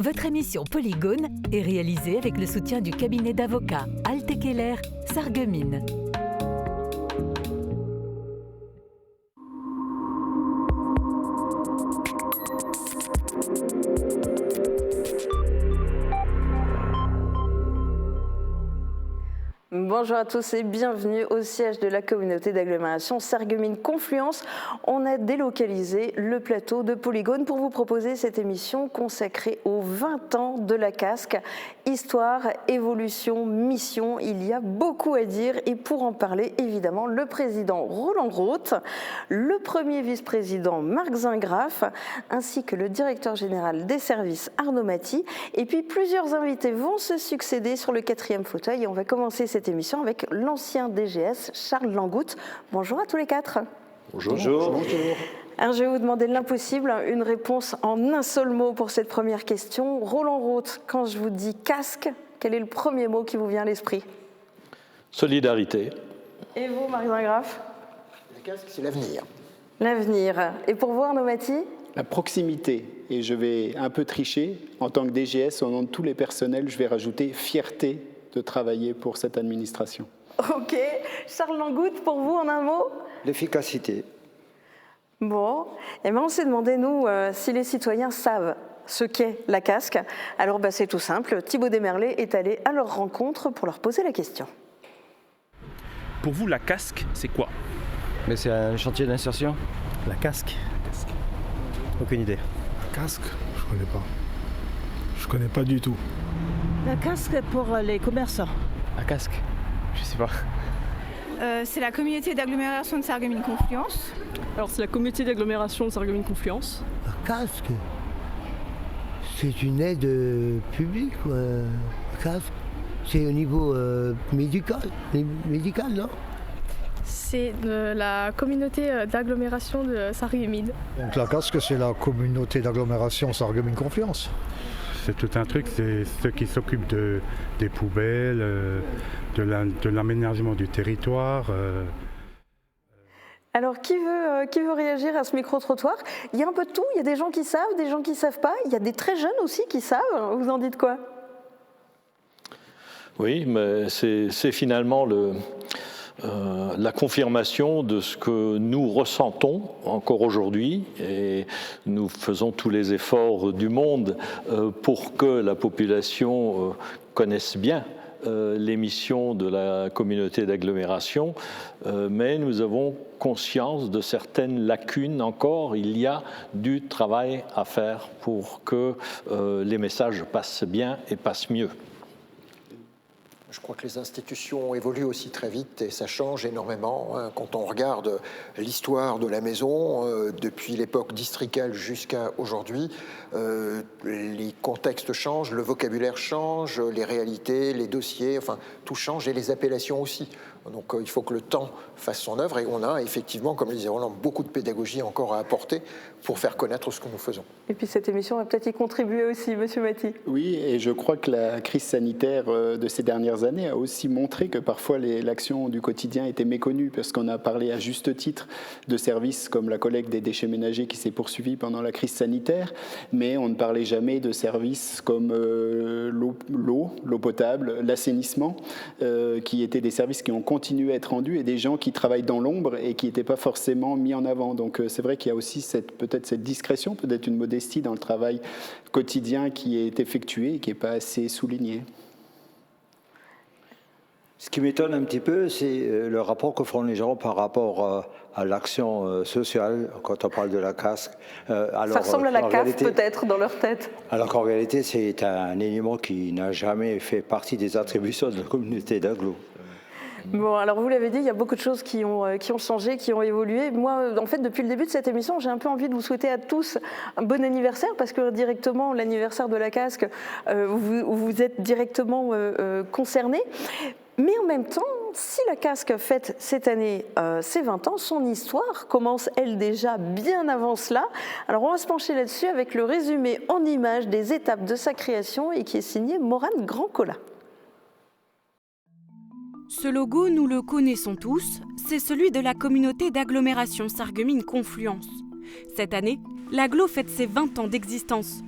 Votre émission Polygone est réalisée avec le soutien du cabinet d'avocats Alte Keller Sarreguemines. Bonjour à tous et bienvenue au siège de la communauté d'agglomération Sarreguemines-Confluence. On a délocalisé le plateau de Polygone pour vous proposer cette émission consacrée aux 20 ans de la casque. Histoire, évolution, mission, il y a beaucoup à dire et pour en parler, évidemment, le président Roland Roth, le premier vice-président Marc Zingraff, ainsi que le directeur général des services Arnaud Maty. Et puis plusieurs invités vont se succéder sur le 4e fauteuil et on va commencer cette émission avec l'ancien DGS Charles Langoutte. Bonjour à tous les quatre. Bonjour. Bonjour. Alors, je vais vous demander l'impossible, une réponse en un seul mot pour cette première question. Roland Roth, quand je vous dis casque, quel est le premier mot qui vous vient à l'esprit? Solidarité. Et vous, Marc Zingraff? Le casque, c'est l'avenir. L'avenir. Et pour vous, Arnaud Maty? La proximité. Et je vais un peu tricher. En tant que DGS, au nom de tous les personnels, je vais rajouter fierté de travailler pour cette administration. Ok. Charles Langoutte, pour vous, en un mot? L'efficacité. Bon. Eh bien, on s'est demandé, nous, si les citoyens savent ce qu'est la casque. Alors, c'est tout simple. Thibaut Desmerlet est allé à leur rencontre pour leur poser la question. Pour vous, la casque, c'est quoi? Mais c'est un chantier d'insertion. La casque. Aucune idée. Casque, je connais pas. Je connais pas du tout. La casque pour les commerçants. Un casque? Je sais pas. C'est la communauté d'agglomération de Sarreguemines-Confluence. Alors c'est la communauté d'agglomération de Sarreguemines-Confluence. Un casque, c'est une aide publique, un casque. C'est au niveau médical, non? C'est de la communauté d'agglomération de Sarreguemines. Donc la casque, c'est la communauté d'agglomération Sarreguemines-Confluence. C'est tout un truc, c'est ceux qui s'occupent des poubelles, de l'aménagement du territoire. Alors, qui veut réagir à ce micro-trottoir? Il y a un peu de tout, il y a des gens qui savent, des gens qui ne savent pas, il y a des très jeunes aussi qui savent. Vous en dites quoi? Oui, mais c'est finalement la confirmation de ce que nous ressentons encore aujourd'hui et nous faisons tous les efforts du monde pour que la population connaisse bien les missions de la communauté d'agglomération, mais nous avons conscience de certaines lacunes encore. Il y a du travail à faire pour que les messages passent bien et passent mieux. Je crois que les institutions évoluent aussi très vite et ça change énormément. Quand on regarde l'histoire de la maison, depuis l'époque districale jusqu'à aujourd'hui, les contextes changent, le vocabulaire change, les réalités, les dossiers, enfin tout change et les appellations aussi. Donc il faut que le temps fasse son œuvre et on a effectivement, comme le disait Roland, beaucoup de pédagogie encore à apporter pour faire connaître ce que nous faisons. Et puis cette émission va peut-être y contribuer aussi, Monsieur Maty. Oui, et je crois que la crise sanitaire de ces dernières années a aussi montré que parfois l'action du quotidien était méconnue, parce qu'on a parlé à juste titre de services comme la collecte des déchets ménagers qui s'est poursuivie pendant la crise sanitaire, mais on ne parlait jamais de services comme l'eau potable, l'assainissement, qui étaient des services qui ont continué à être rendus et des gens qui travaillent dans l'ombre et qui n'étaient pas forcément mis en avant. Donc c'est vrai qu'il y a aussi peut-être cette discrétion, peut-être une modestie dans le travail quotidien qui est effectué et qui n'est pas assez souligné. Ce qui m'étonne un petit peu, c'est le rapport que font les gens par rapport à l'action sociale quand on parle de la casque. Ça ressemble à la CAF peut-être dans leur tête. Alors qu'en réalité, c'est un élément qui n'a jamais fait partie des attributions de la communauté d'agglo. Bon, alors vous l'avez dit, il y a beaucoup de choses qui ont changé, qui ont évolué. Moi, en fait, depuis le début de cette émission, j'ai un peu envie de vous souhaiter à tous un bon anniversaire, parce que directement, l'anniversaire de la casque, vous êtes directement concernés. Mais en même temps, si la casque fête cette année ses 20 ans, son histoire commence, elle, déjà bien avant cela. Alors, on va se pencher là-dessus avec le résumé en images des étapes de sa création et qui est signé Morane Grand-Collat. Ce logo, nous le connaissons tous, c'est celui de la communauté d'agglomération Sarreguemines-Confluence. Cette année, l'agglo fête ses 20 ans d'existence.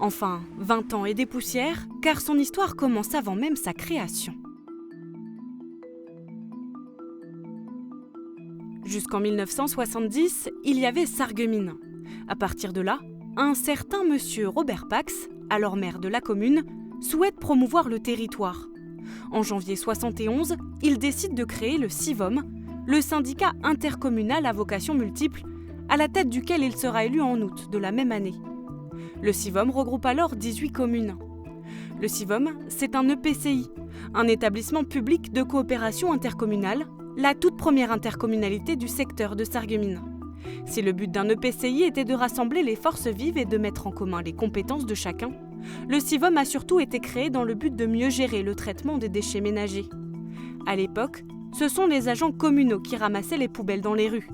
Enfin, 20 ans et des poussières, car son histoire commence avant même sa création. Jusqu'en 1970, il y avait Sarreguemines. À partir de là, un certain monsieur Robert Pax, alors maire de la commune, souhaite promouvoir le territoire. En janvier 71, il décide de créer le CIVOM, le syndicat intercommunal à vocation multiple, à la tête duquel il sera élu en août de la même année. Le CIVOM regroupe alors 18 communes. Le CIVOM, c'est un EPCI, un établissement public de coopération intercommunale, la toute première intercommunalité du secteur de Sarreguemines. Si le but d'un EPCI était de rassembler les forces vives et de mettre en commun les compétences de chacun, le CIVOM a surtout été créé dans le but de mieux gérer le traitement des déchets ménagers. À l'époque, ce sont les agents communaux qui ramassaient les poubelles dans les rues.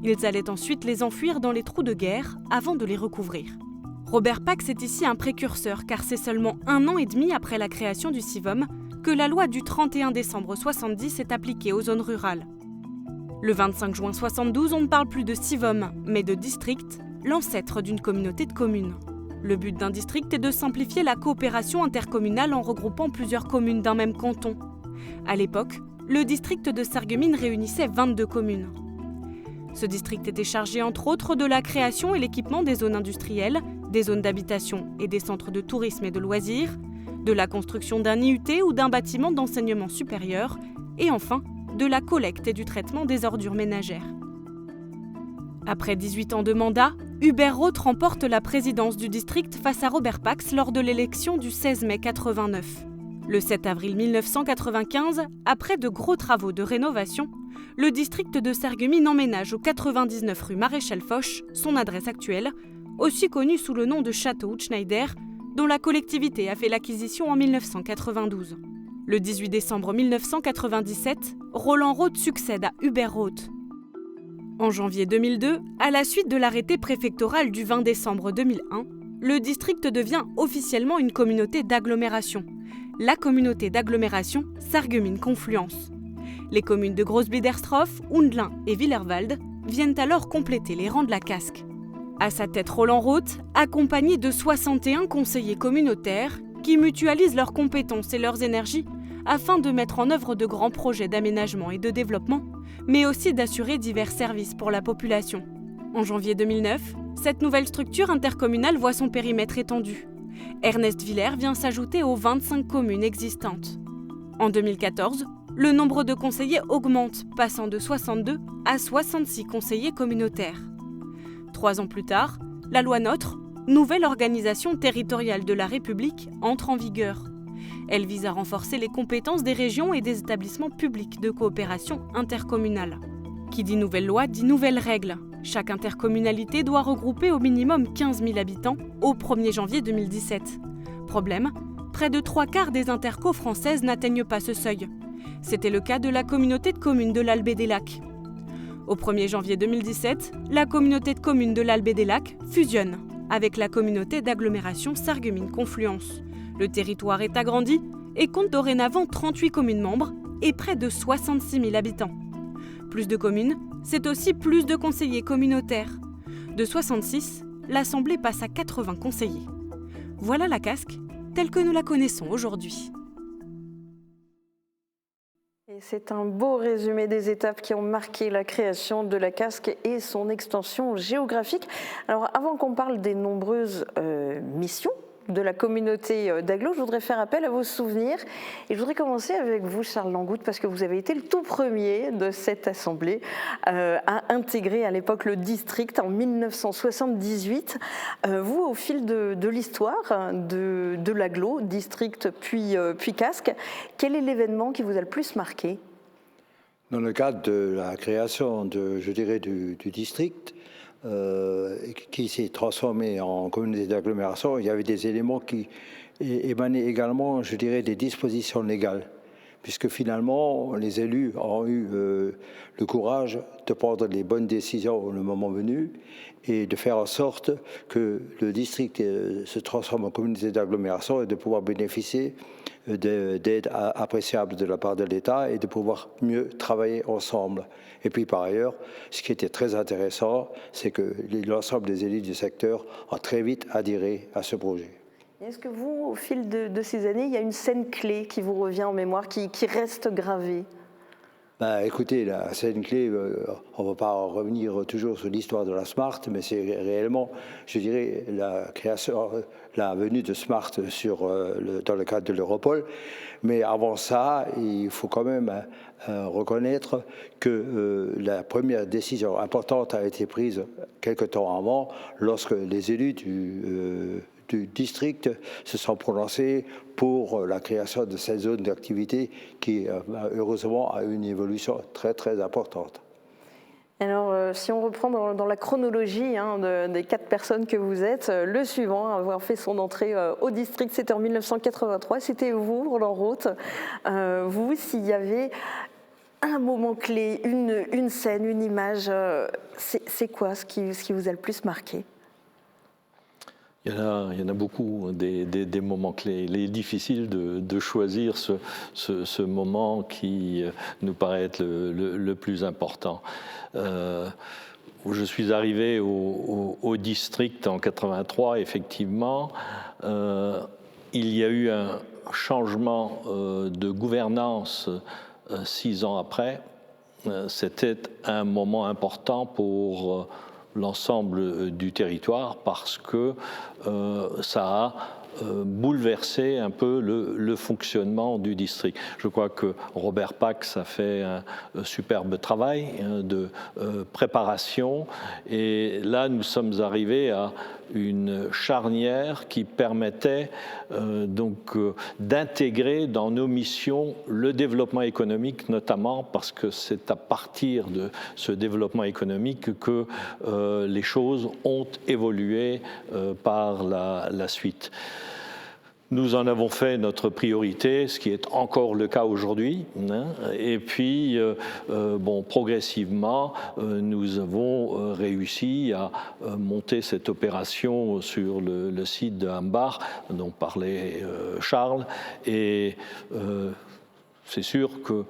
Ils allaient ensuite les enfouir dans les trous de guerre avant de les recouvrir. Robert Pax est ici un précurseur car c'est seulement 1 an et demi après la création du CIVOM que la loi du 31 décembre 70 est appliquée aux zones rurales. Le 25 juin 72, on ne parle plus de CIVOM, mais de district, l'ancêtre d'une communauté de communes. Le but d'un district est de simplifier la coopération intercommunale en regroupant plusieurs communes d'un même canton. À l'époque, le district de Sarreguemines réunissait 22 communes. Ce district était chargé entre autres de la création et l'équipement des zones industrielles, des zones d'habitation et des centres de tourisme et de loisirs, de la construction d'un IUT ou d'un bâtiment d'enseignement supérieur, et enfin, de la collecte et du traitement des ordures ménagères. Après 18 ans de mandat, Hubert Roth remporte la présidence du district face à Robert Pax lors de l'élection du 16 mai 89. Le 7 avril 1995, après de gros travaux de rénovation, le district de Sarreguemines emménage au 99 rue Maréchal Foch, son adresse actuelle, aussi connue sous le nom de Château Schneider, dont la collectivité a fait l'acquisition en 1992. Le 18 décembre 1997, Roland Roth succède à Hubert Roth. En janvier 2002, à la suite de l'arrêté préfectoral du 20 décembre 2001, le district devient officiellement une communauté d'agglomération, la communauté d'agglomération Sarreguemines-Confluence. Les communes de Großbiedersdorf, Hundlin et Willerwald viennent alors compléter les rangs de la Casque. À sa tête Roland Roth, accompagné de 61 conseillers communautaires qui mutualisent leurs compétences et leurs énergies afin de mettre en œuvre de grands projets d'aménagement et de développement, mais aussi d'assurer divers services pour la population. En janvier 2009, cette nouvelle structure intercommunale voit son périmètre étendu. Ernest Villers vient s'ajouter aux 25 communes existantes. En 2014, le nombre de conseillers augmente, passant de 62 à 66 conseillers communautaires. 3 ans plus tard, la loi NOTRe, nouvelle organisation territoriale de la République, entre en vigueur. Elle vise à renforcer les compétences des régions et des établissements publics de coopération intercommunale. Qui dit nouvelle loi dit nouvelles règles. Chaque intercommunalité doit regrouper au minimum 15 000 habitants au 1er janvier 2017. Problème, près de 3/4 des intercos françaises n'atteignent pas ce seuil. C'était le cas de la communauté de communes de l'Albé des Lacs. Au 1er janvier 2017, la communauté de communes de l'Albé des Lacs fusionne avec la communauté d'agglomération Sarreguemines-Confluence. Le territoire est agrandi et compte dorénavant 38 communes membres et près de 66 000 habitants. Plus de communes, c'est aussi plus de conseillers communautaires. De 66, l'Assemblée passe à 80 conseillers. Voilà la Casque, telle que nous la connaissons aujourd'hui. Et c'est un beau résumé des étapes qui ont marqué la création de la Casque et son extension géographique. Alors avant qu'on parle des nombreuses missions de la communauté d'agglo, je voudrais faire appel à vos souvenirs et je voudrais commencer avec vous, Charles Langoutte, parce que vous avez été le tout premier de cette assemblée à intégrer à l'époque le district en 1978. Vous, au fil de l'histoire de l'agglo, district puis Casque, quel est l'événement qui vous a le plus marqué? Dans le cadre de la création du district, qui s'est transformé en communauté d'agglomération, il y avait des éléments qui émanaient également, je dirais, des dispositions légales, puisque finalement, les élus ont eu le courage de prendre les bonnes décisions le moment venu et de faire en sorte que le district se transforme en communauté d'agglomération et de pouvoir bénéficier d'aides appréciables de la part de l'État et de pouvoir mieux travailler ensemble. Et puis par ailleurs, ce qui était très intéressant, c'est que l'ensemble des élus du secteur ont très vite adhéré à ce projet. Est-ce que vous, au fil de ces années, il y a une scène clé qui vous revient en mémoire, qui reste gravée ? Écoutez, la scène clé, on ne va pas revenir toujours sur l'histoire de la Smart, mais c'est réellement, je dirais, la venue de Smart dans le cadre de l'Europol. Mais avant ça, il faut quand même reconnaître que la première décision importante a été prise quelque temps avant, lorsque les élus du district se sont prononcés pour la création de cette zone d'activité qui, heureusement, a eu une évolution très, très importante. Alors, si on reprend dans la chronologie des 4 personnes que vous êtes, le suivant à avoir fait son entrée au district, c'était en 1983, c'était vous, Roland Roth. Vous, s'il y avait un moment clé, une scène, une image, c'est quoi ce qui vous a le plus marqué ? Il y en a beaucoup, des moments clés. Il est difficile de choisir ce moment qui nous paraît être le plus important. Je suis arrivé au district en 83, effectivement. Il y a eu un changement de gouvernance 6 ans après. C'était un moment important pour l'ensemble du territoire parce que ça a bouleversé un peu le fonctionnement du district. Je crois que Robert Pax a fait un superbe travail de préparation et là nous sommes arrivés à une charnière qui permettait d'intégrer dans nos missions le développement économique, notamment parce que c'est à partir de ce développement économique que les choses ont évolué par la suite. Nous en avons fait notre priorité, ce qui est encore le cas aujourd'hui. Et puis, progressivement, nous avons réussi à monter cette opération sur le site de Hambach, dont parlait Charles. Et c'est sûr que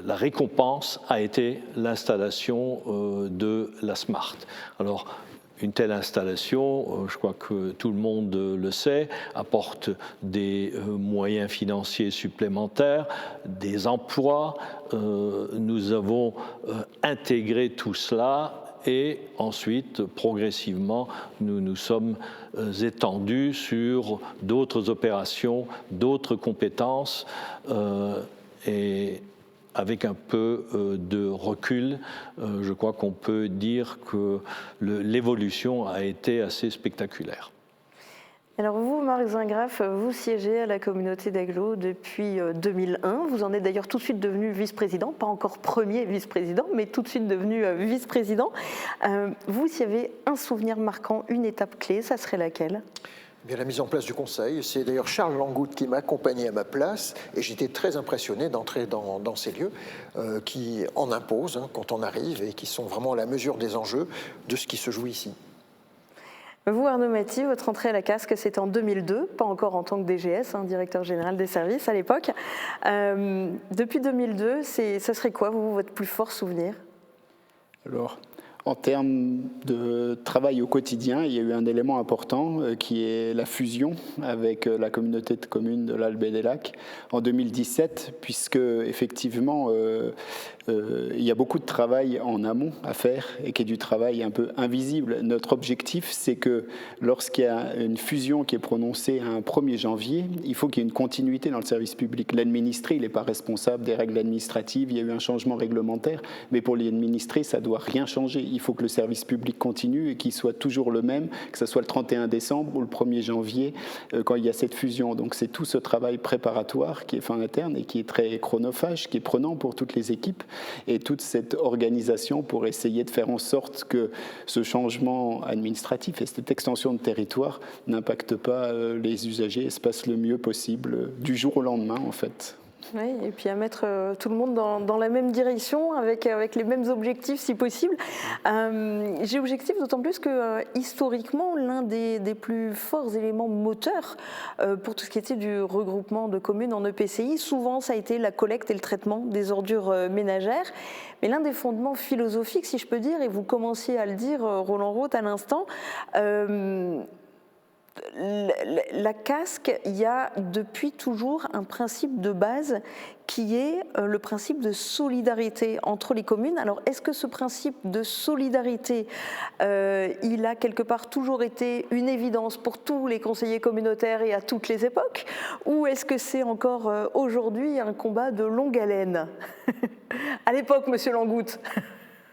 la récompense a été l'installation de la Smart. Alors, une telle installation, je crois que tout le monde le sait, apporte des moyens financiers supplémentaires, des emplois. Nous avons intégré tout cela et ensuite, progressivement, nous nous sommes étendus sur d'autres opérations, d'autres compétences et avec un peu de recul, je crois qu'on peut dire que l'évolution a été assez spectaculaire. Alors vous, Marc Zingraff, vous siégez à la communauté d'agglo depuis 2001. Vous en êtes d'ailleurs tout de suite devenu vice-président, pas encore premier vice-président, mais tout de suite devenu vice-président. Vous, s'il y avait un souvenir marquant, une étape clé, ça serait laquelle ? Bien, la mise en place du conseil. C'est d'ailleurs Charles Langoutte qui m'a accompagné à ma place et j'étais très impressionné d'entrer dans ces lieux qui en imposent quand on arrive et qui sont vraiment à la mesure des enjeux de ce qui se joue ici. Vous, Arnaud Maty, votre entrée à la casque, c'était en 2002, pas encore en tant que DGS, directeur général des services à l'époque. Depuis 2002, ça serait quoi, votre plus fort souvenir ? Alors, en termes de travail au quotidien, il y a eu un élément important qui est la fusion avec la communauté de communes de l'Albe des Lacs en 2017, puisque effectivement il y a beaucoup de travail en amont à faire et qui est du travail un peu invisible. Notre objectif, c'est que lorsqu'il y a une fusion qui est prononcée un 1er janvier, il faut qu'il y ait une continuité dans le service public. L'administré, il n'est pas responsable des règles administratives, il y a eu un changement réglementaire, mais pour l'administré, ça ne doit rien changer. Il faut que le service public continue et qu'il soit toujours le même, que ce soit le 31 décembre ou le 1er janvier quand il y a cette fusion. Donc c'est tout ce travail préparatoire qui est fait en interne et qui est très chronophage, qui est prenant pour toutes les équipes et toute cette organisation pour essayer de faire en sorte que ce changement administratif et cette extension de territoire n'impacte pas les usagers et se passe le mieux possible du jour au lendemain en fait. Oui, et puis à mettre tout le monde dans la même direction, avec les mêmes objectifs si possible. J'ai objectif d'autant plus que historiquement, l'un des plus forts éléments moteurs pour tout ce qui était du regroupement de communes en EPCI, souvent ça a été la collecte et le traitement des ordures ménagères. Mais l'un des fondements philosophiques, si je peux dire, et vous commenciez à le dire, Roland Roth, à l'instant, la casque, il y a depuis toujours un principe de base qui est le principe de solidarité entre les communes. Alors, est-ce que ce principe de solidarité, il a quelque part toujours été une évidence pour tous les conseillers communautaires et à toutes les époques, ou est-ce que c'est encore aujourd'hui un combat de longue haleine? À l'époque, Monsieur Langoutte.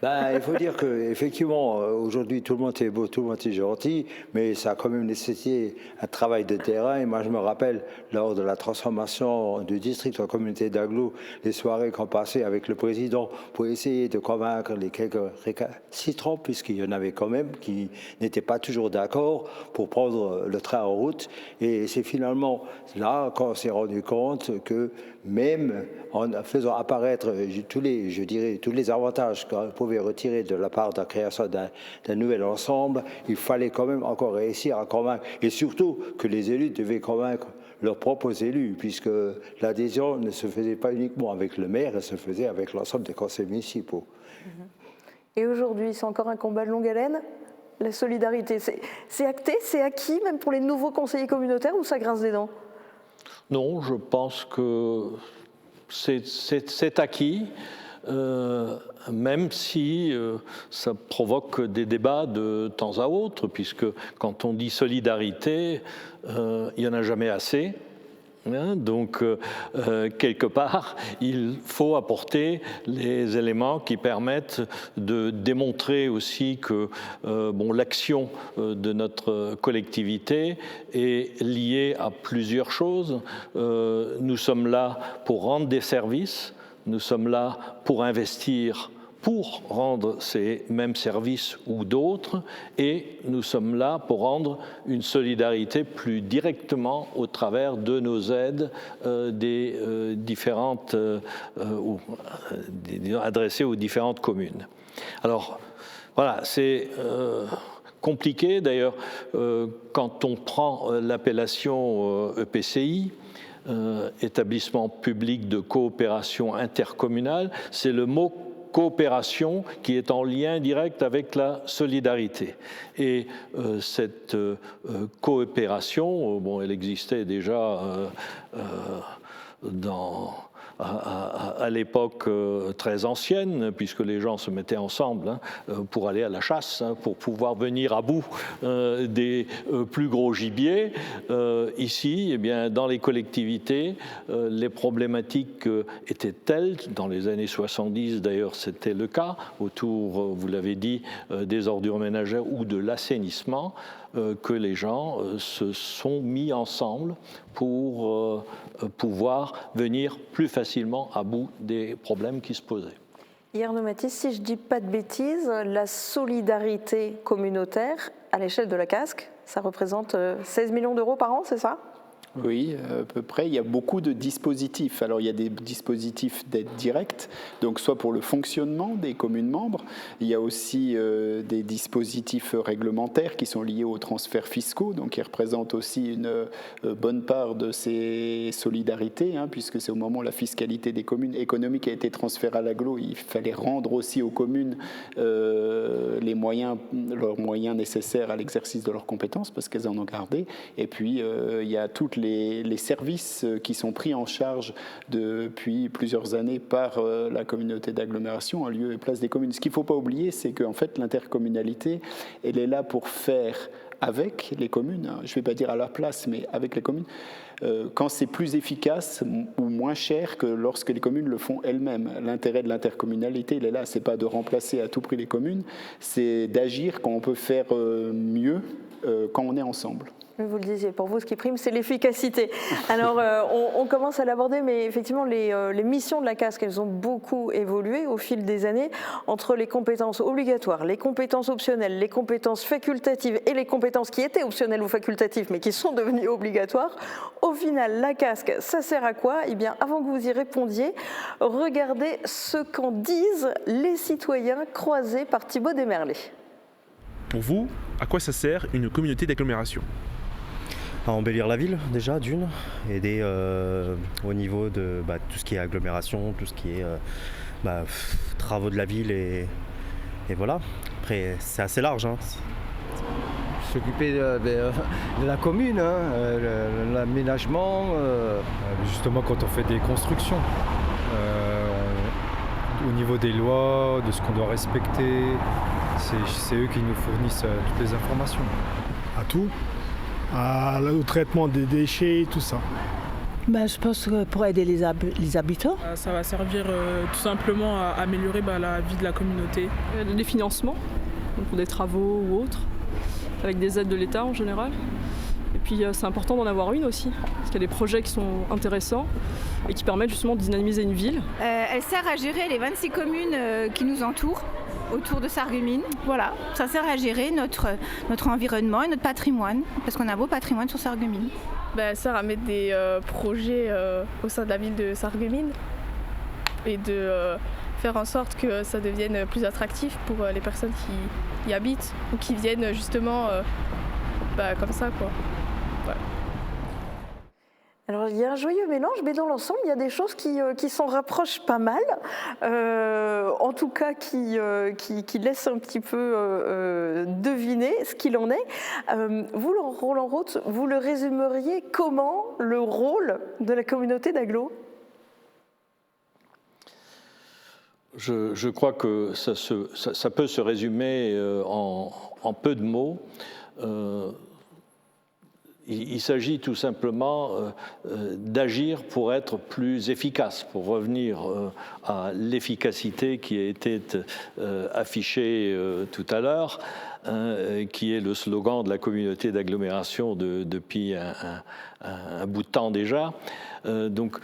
Il faut dire qu'effectivement, aujourd'hui, tout le monde est beau, tout le monde est gentil, mais ça a quand même nécessité un travail de terrain. Et moi, je me rappelle, lors de la transformation du district en communauté d'agglo, les soirées qu'on passait avec le président pour essayer de convaincre les quelques récalcitrants, puisqu'il y en avait quand même qui n'étaient pas toujours d'accord pour prendre le train en route. Et c'est finalement là qu'on s'est rendu compte que même en faisant apparaître tous les avantages qu'on pouvait retirer de la part de la création d'un nouvel ensemble, il fallait quand même encore réussir à convaincre. Et surtout que les élus devaient convaincre leurs propres élus, puisque l'adhésion ne se faisait pas uniquement avec le maire, elle se faisait avec l'ensemble des conseils municipaux. Et aujourd'hui, c'est encore un combat de longue haleine? La solidarité, c'est acté, c'est acquis, même pour les nouveaux conseillers communautaires, ou ça grince des dents? Non, je pense que c'est acquis, même si ça provoque des débats de temps à autre, puisque quand on dit solidarité, il n'y en a jamais assez. Donc, quelque part, il faut apporter les éléments qui permettent de démontrer aussi que l'action de notre collectivité est liée à plusieurs choses. Nous sommes là pour rendre des services, nous sommes là pour investir, pour rendre ces mêmes services ou d'autres, et nous sommes là pour rendre une solidarité plus directement au travers de nos aides adressées aux différentes communes. Alors, voilà, c'est compliqué. D'ailleurs, quand on prend l'appellation EPCI, établissement public de coopération intercommunale, c'est le mot coopération qui est en lien direct avec la solidarité. Et cette coopération, elle existait déjà à l'époque très ancienne, puisque les gens se mettaient ensemble pour aller à la chasse, pour pouvoir venir à bout des plus gros gibiers. Ici, eh bien, dans les collectivités, les problématiques étaient telles, dans les années 70 d'ailleurs c'était le cas, autour, vous l'avez dit, des ordures ménagères ou de l'assainissement, que les gens se sont mis ensemble pour pouvoir venir plus facilement à bout des problèmes qui se posaient. Arnaud Mathis, si je ne dis pas de bêtises, la solidarité communautaire à l'échelle de la casque, ça représente 16 millions d'euros par an, c'est ça ? Oui, à peu près. Il y a beaucoup de dispositifs. Alors, il y a des dispositifs d'aide directe, donc soit pour le fonctionnement des communes membres. Il y a aussi des dispositifs réglementaires qui sont liés aux transferts fiscaux, donc qui représentent aussi une bonne part de ces solidarités, puisque c'est au moment où la fiscalité des communes économiques a été transférée à l'agglo, il fallait rendre aussi aux communes leurs moyens nécessaires à l'exercice de leurs compétences, parce qu'elles en ont gardé. Et puis, il y a toutes les services qui sont pris en charge depuis plusieurs années par la communauté d'agglomération en lieu et place des communes. Ce qu'il ne faut pas oublier, c'est qu'en fait, l'intercommunalité, elle est là pour faire avec les communes, je ne vais pas dire à leur place, mais avec les communes, quand c'est plus efficace ou moins cher que lorsque les communes le font elles-mêmes. L'intérêt de l'intercommunalité, il est là, ce n'est pas de remplacer à tout prix les communes, c'est d'agir quand on peut faire mieux quand on est ensemble. Vous le disiez, pour vous, ce qui prime, c'est l'efficacité. Alors, on commence à l'aborder, mais effectivement, les missions de la casque, elles ont beaucoup évolué au fil des années, entre les compétences obligatoires, les compétences optionnelles, les compétences facultatives et les compétences qui étaient optionnelles ou facultatives, mais qui sont devenues obligatoires. Au final, la casque, ça sert à quoi? Eh bien, avant que vous y répondiez, regardez ce qu'en disent les citoyens croisés par Thibaut Desmerlet. Pour vous, à quoi ça sert une communauté d'agglomération? À embellir la ville déjà, d'une, aider au niveau de tout ce qui est agglomération, tout ce qui est travaux de la ville et voilà. Après c'est assez large. S'occuper de la commune, l'aménagement. Justement quand on fait des constructions, au niveau des lois, de ce qu'on doit respecter, c'est eux qui nous fournissent toutes les informations. À tout, au traitement des déchets, tout ça. Je pense que pour aider les habitants. Ça va servir tout simplement à améliorer la vie de la communauté. Des financements, donc pour des travaux ou autres, avec des aides de l'État en général. Et puis c'est important d'en avoir une aussi, parce qu'il y a des projets qui sont intéressants et qui permettent justement de dynamiser une ville. Elle sert à gérer les 26 communes qui nous entourent, autour de Sarreguemines. Voilà, ça sert à gérer notre environnement et notre patrimoine, parce qu'on a un beau patrimoine sur Sarreguemines. Elle sert à mettre des projets au sein de la ville de Sarreguemines et de faire en sorte que ça devienne plus attractif pour les personnes qui y habitent ou qui viennent justement comme ça, quoi. Voilà. Alors, il y a un joyeux mélange, mais dans l'ensemble, il y a des choses qui s'en rapprochent pas mal, en tout cas qui laissent un petit peu deviner ce qu'il en est. Vous, Roland Roth, vous le résumeriez comment, le rôle de la communauté d'agglo? Je crois que ça peut se résumer en peu de mots. Il s'agit tout simplement d'agir pour être plus efficace, pour revenir à l'efficacité qui a été affichée tout à l'heure, qui est le slogan de la communauté d'agglomération depuis un bout de temps déjà. Donc,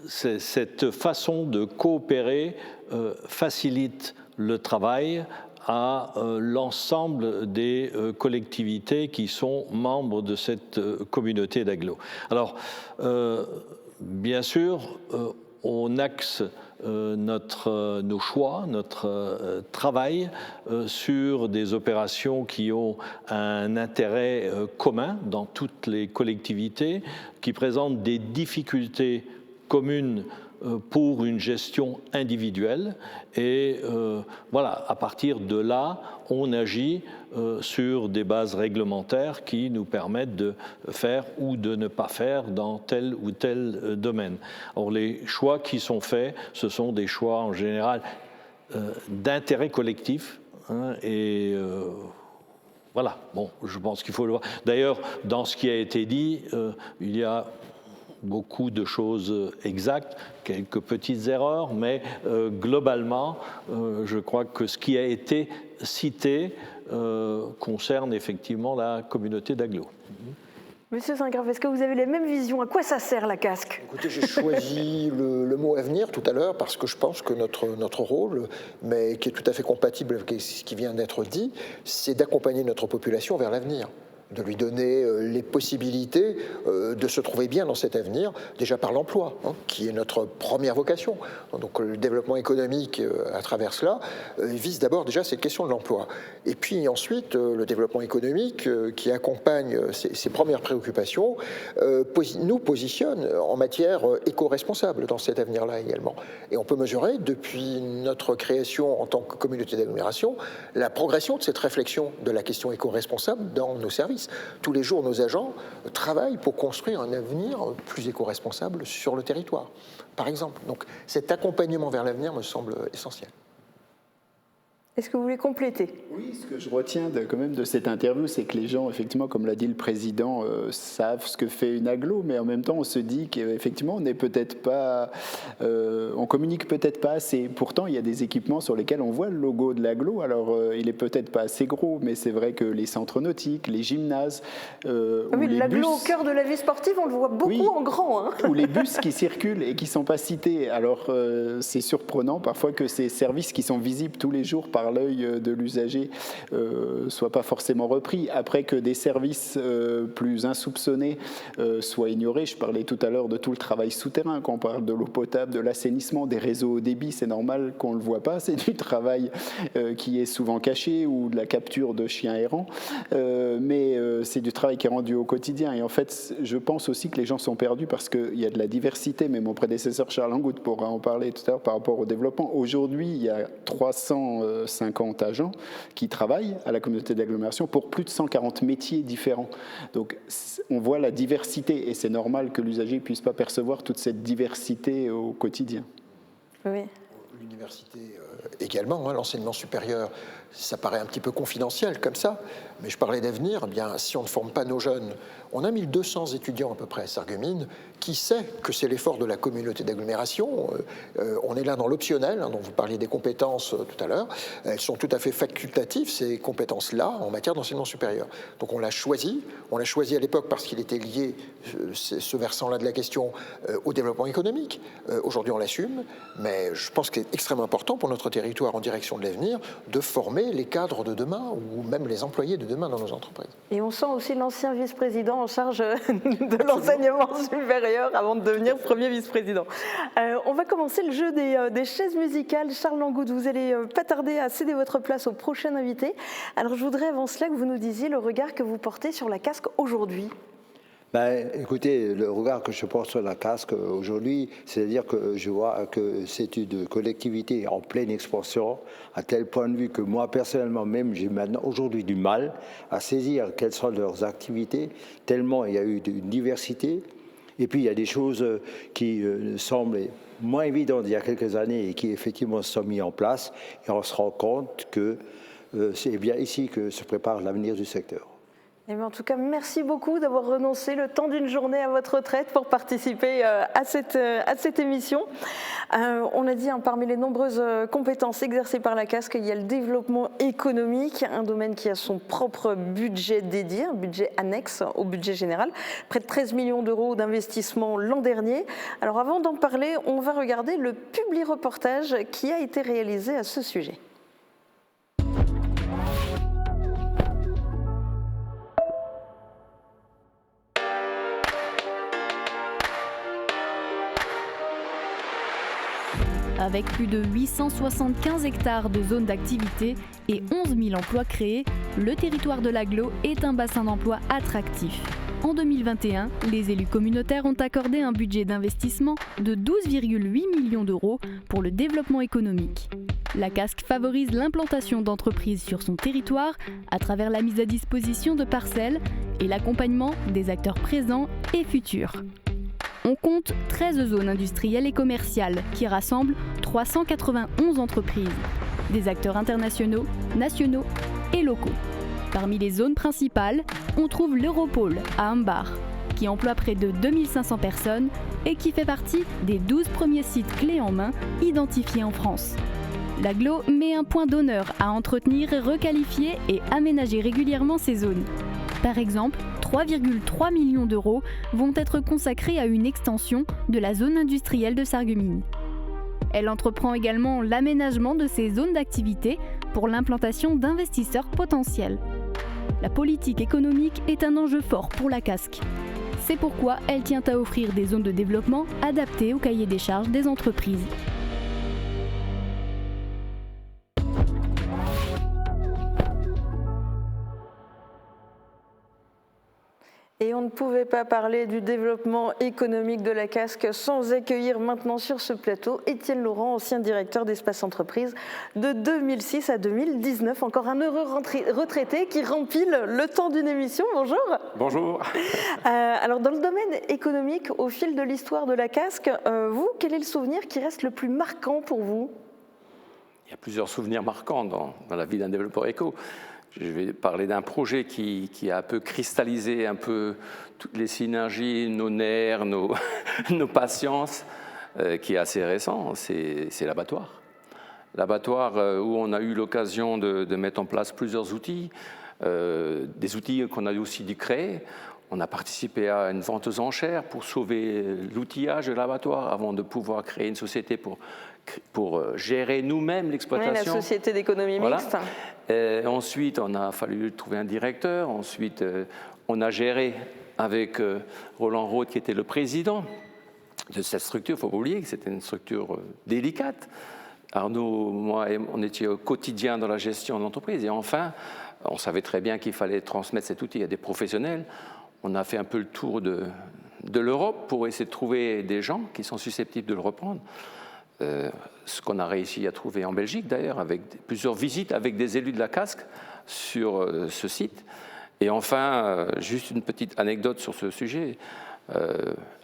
cette façon de coopérer facilite le travail à l'ensemble des collectivités qui sont membres de cette communauté d'agglo. Alors, bien sûr, on axe nos choix, notre travail sur des opérations qui ont un intérêt commun dans toutes les collectivités, qui présentent des difficultés communes pour une gestion individuelle et voilà, à partir de là, on agit sur des bases réglementaires qui nous permettent de faire ou de ne pas faire dans tel ou tel domaine. Or, les choix qui sont faits, ce sont des choix en général d'intérêt collectif et voilà, bon, je pense qu'il faut le voir. D'ailleurs, dans ce qui a été dit, il y a beaucoup de choses exactes, quelques petites erreurs, mais globalement, je crois que ce qui a été cité concerne effectivement la communauté d'agglo. Monsieur Saint-Grave, est-ce que vous avez les mêmes visions? À quoi ça sert la casque? Écoutez, j'ai choisi le mot avenir tout à l'heure parce que je pense que notre rôle, mais qui est tout à fait compatible avec ce qui vient d'être dit, c'est d'accompagner notre population vers l'avenir, de lui donner les possibilités de se trouver bien dans cet avenir, déjà par l'emploi, qui est notre première vocation. Donc le développement économique à travers cela vise d'abord déjà cette question de l'emploi. Et puis ensuite, le développement économique qui accompagne ces premières préoccupations nous positionne en matière éco-responsable dans cet avenir-là également. Et on peut mesurer, depuis notre création en tant que communauté d'agglomération, la progression de cette réflexion de la question éco-responsable dans nos services. Tous les jours, nos agents travaillent pour construire un avenir plus éco-responsable sur le territoire, par exemple. Donc cet accompagnement vers l'avenir me semble essentiel. Est-ce que vous voulez compléter? Oui, ce que je retiens quand même de cette interview, c'est que les gens, effectivement, comme l'a dit le président, savent ce que fait une agglo, mais en même temps, on se dit qu'effectivement, on n'est peut-être pas, on communique peut-être pas assez. Pourtant, il y a des équipements sur lesquels on voit le logo de l'agglo. Alors, il est peut-être pas assez gros, mais c'est vrai que les centres nautiques, les gymnases, oui, l'agglo au cœur de la vie sportive, on le voit beaucoup en grand. Ou les bus qui circulent et qui sont pas cités. Alors, c'est surprenant parfois que ces services qui sont visibles tous les jours par l'œil de l'usager soient pas forcément repris. Après que des services plus insoupçonnés soient ignorés, je parlais tout à l'heure de tout le travail souterrain, quand on parle de l'eau potable, de l'assainissement, des réseaux haut débit, c'est normal qu'on le voit pas, c'est du travail qui est souvent caché ou de la capture de chiens errants, mais c'est du travail qui est rendu au quotidien. Et en fait, je pense aussi que les gens sont perdus parce qu'il y a de la diversité, mais mon prédécesseur Charles Angout pourra en parler tout à l'heure par rapport au développement. Aujourd'hui, il y a 350 agents qui travaillent à la communauté d'agglomération pour plus de 140 métiers différents. Donc on voit la diversité et c'est normal que l'usager ne puisse pas percevoir toute cette diversité au quotidien. Oui. L'université également, l'enseignement supérieur, ça paraît un petit peu confidentiel comme ça, mais je parlais d'avenir, eh bien, si on ne forme pas nos jeunes, on a 1200 étudiants à peu près à Sarreguemines, qui sait que c'est l'effort de la communauté d'agglomération, on est là dans l'optionnel, dont vous parliez des compétences tout à l'heure, elles sont tout à fait facultatives, ces compétences-là, en matière d'enseignement supérieur. Donc on l'a choisi à l'époque parce qu'il était lié, ce versant-là de la question, au développement économique. Aujourd'hui on l'assume, mais je pense qu'il est extrêmement important pour notre territoire en direction de l'avenir de former les cadres de demain ou même les employés de demain dans nos entreprises. Et on sent aussi l'ancien vice-président en charge de l'enseignement supérieur avant de devenir premier vice-président. On va commencer le jeu des chaises musicales. Charles Angout, vous n'allez pas tarder à céder votre place au prochain invité. Alors je voudrais avant cela que vous nous disiez le regard que vous portez sur la casque aujourd'hui. Écoutez, le regard que je porte sur la casque aujourd'hui, c'est-à-dire que je vois que c'est une collectivité en pleine expansion, à tel point de vue que moi, personnellement, même, j'ai maintenant aujourd'hui du mal à saisir quelles sont leurs activités, tellement il y a eu une diversité. Et puis, il y a des choses qui semblent moins évidentes il y a quelques années et qui, effectivement, se sont mises en place. Et on se rend compte que c'est bien ici que se prépare l'avenir du secteur. Eh bien, en tout cas, merci beaucoup d'avoir renoncé le temps d'une journée à votre retraite pour participer à cette émission. On a dit, parmi les nombreuses compétences exercées par la casque, il y a le développement économique, un domaine qui a son propre budget dédié, un budget annexe au budget général, près de 13 millions d'euros d'investissement l'an dernier. Alors avant d'en parler, on va regarder le publi-reportage qui a été réalisé à ce sujet. Avec plus de 875 hectares de zones d'activité et 11 000 emplois créés, le territoire de l'Agglo est un bassin d'emploi attractif. En 2021, les élus communautaires ont accordé un budget d'investissement de 12,8 millions d'euros pour le développement économique. La casque favorise l'implantation d'entreprises sur son territoire à travers la mise à disposition de parcelles et l'accompagnement des acteurs présents et futurs. On compte 13 zones industrielles et commerciales qui rassemblent 391 entreprises, des acteurs internationaux, nationaux et locaux. Parmi les zones principales, on trouve l'Europole à Humbar, qui emploie près de 2500 personnes et qui fait partie des 12 premiers sites clés en main identifiés en France. L'Agglo met un point d'honneur à entretenir, requalifier et aménager régulièrement ces zones. Par exemple, 3,3 millions d'euros vont être consacrés à une extension de la zone industrielle de Sarreguemines. Elle entreprend également l'aménagement de ces zones d'activité pour l'implantation d'investisseurs potentiels. La politique économique est un enjeu fort pour la casque. C'est pourquoi elle tient à offrir des zones de développement adaptées au cahier des charges des entreprises. Et on ne pouvait pas parler du développement économique de la casque sans accueillir maintenant sur ce plateau Étienne Laurent, ancien directeur d'Espace Entreprise de 2006 à 2019. Encore un heureux retraité qui rempile le temps d'une émission. Bonjour. Bonjour. Alors dans le domaine économique, au fil de l'histoire de la casque, vous, quel est le souvenir qui reste le plus marquant pour vous ? il y a plusieurs souvenirs marquants dans la vie d'un développeur éco. Je vais parler d'un projet qui a un peu cristallisé un peu toutes les synergies, nos nerfs, nos patiences, qui est assez récent, c'est l'abattoir. L'abattoir où on a eu l'occasion de mettre en place plusieurs outils, des outils qu'on a aussi dû créer. On a participé à une vente aux enchères pour sauver l'outillage de l'abattoir avant de pouvoir créer une société pour gérer nous-mêmes l'exploitation. Oui, la société d'économie mixte. Ensuite, on a fallu trouver un directeur. Ensuite, on a géré avec Roland Rode, qui était le président de cette structure. Il ne faut pas oublier que c'était une structure délicate. Arnaud, moi, on était au quotidien dans la gestion de l'entreprise. Et enfin, on savait très bien qu'il fallait transmettre cet outil à des professionnels. On a fait un peu le tour de l'Europe pour essayer de trouver des gens qui sont susceptibles de le reprendre. Ce qu'on a réussi à trouver en Belgique, d'ailleurs, avec plusieurs visites avec des élus de la casque sur ce site. Et enfin, juste une petite anecdote sur ce sujet,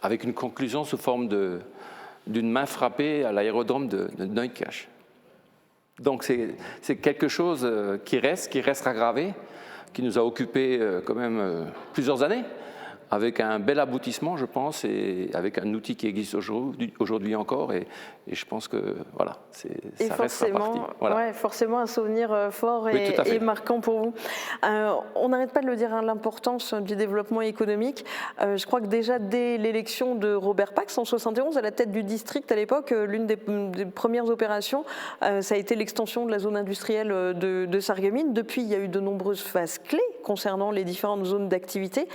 avec une conclusion sous forme d'une main frappée à l'aérodrome de Neunkirch. Donc c'est quelque chose qui restera gravé, qui nous a occupé quand même plusieurs années, avec un bel aboutissement, je pense, et avec un outil qui existe aujourd'hui encore. Et je pense que voilà, ça restera parti. Voilà. Ouais, forcément un souvenir fort et marquant pour vous. On n'arrête pas de le dire, l'importance du développement économique. Je crois que déjà dès l'élection de Robert Pax en 1971, à la tête du district à l'époque, l'une des premières opérations, ça a été l'extension de la zone industrielle de Sarreguemines. Depuis, il y a eu de nombreuses phases clés concernant les différentes zones d'activité.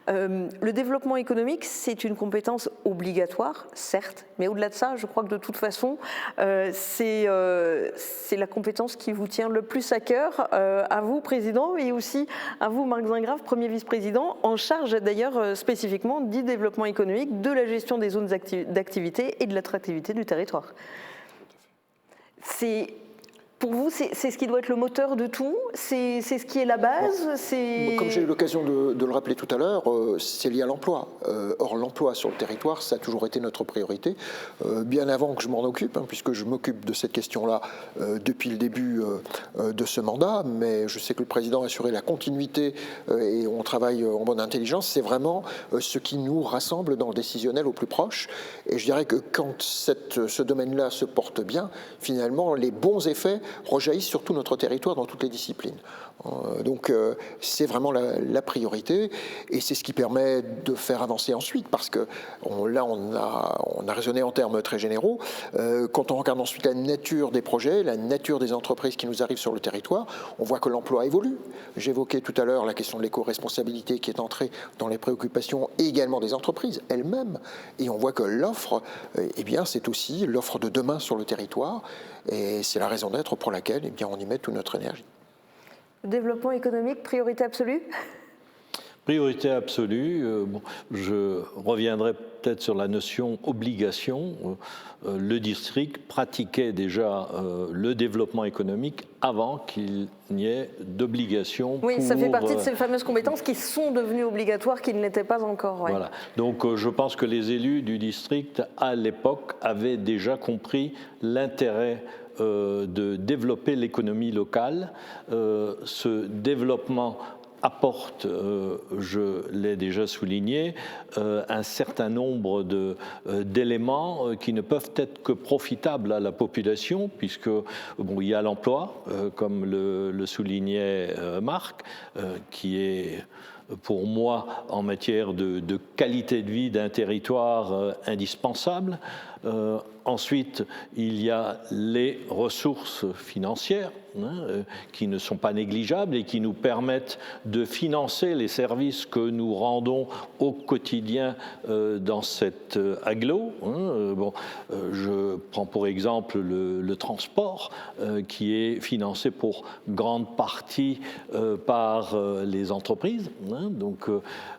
Le développement économique, c'est une compétence obligatoire, certes, mais au-delà de ça, je crois que de toute façon, c'est la compétence qui vous tient le plus à cœur, à vous, Président, et aussi à vous, Marc Zingrave, Premier vice-président, en charge d'ailleurs spécifiquement du développement économique, de la gestion des zones d'activité et de l'attractivité du territoire. Pour vous, c'est ce qui doit être le moteur de tout, c'est ce qui est la base. Comme j'ai eu l'occasion de le rappeler tout à l'heure, c'est lié à l'emploi. Or, l'emploi sur le territoire, ça a toujours été notre priorité, bien avant que je m'en occupe, puisque je m'occupe de cette question-là depuis le début de ce mandat. Mais je sais que le président a assuré la continuité et on travaille en bonne intelligence. C'est vraiment ce qui nous rassemble dans le décisionnel au plus proche. Et je dirais que quand ce domaine-là se porte bien, finalement, les bons effets rejaillissent sur tout notre territoire dans toutes les disciplines. Donc c'est vraiment la priorité et c'est ce qui permet de faire avancer ensuite parce que là on a raisonné en termes très généraux. Quand on regarde ensuite la nature des projets, la nature des entreprises qui nous arrivent sur le territoire, on voit que l'emploi évolue. J'évoquais tout à l'heure la question de l'éco-responsabilité qui est entrée dans les préoccupations également des entreprises elles-mêmes et on voit que l'offre, eh bien c'est aussi l'offre de demain sur le territoire et c'est la raison d'être pour laquelle eh bien, on y met toute notre énergie. Le développement économique, priorité absolue ? Priorité absolue, je reviendrai peut-être sur la notion obligation. Le district pratiquait déjà le développement économique avant qu'il n'y ait d'obligation. Oui, ça fait partie de ces fameuses compétences qui sont devenues obligatoires, qui ne l'étaient pas encore. Ouais. Voilà. Donc je pense que les élus du district, à l'époque, avaient déjà compris l'intérêt de développer l'économie locale. Ce développement apporte, je l'ai déjà souligné, un certain nombre d'éléments qui ne peuvent être que profitables à la population, puisque il y a l'emploi, comme le soulignait Marc, qui est pour moi en matière de qualité de vie d'un territoire indispensable. Ensuite, il y a les ressources financières qui ne sont pas négligeables et qui nous permettent de financer les services que nous rendons au quotidien dans cette agglo. Je prends pour exemple le transport qui est financé pour grande partie par les entreprises. Donc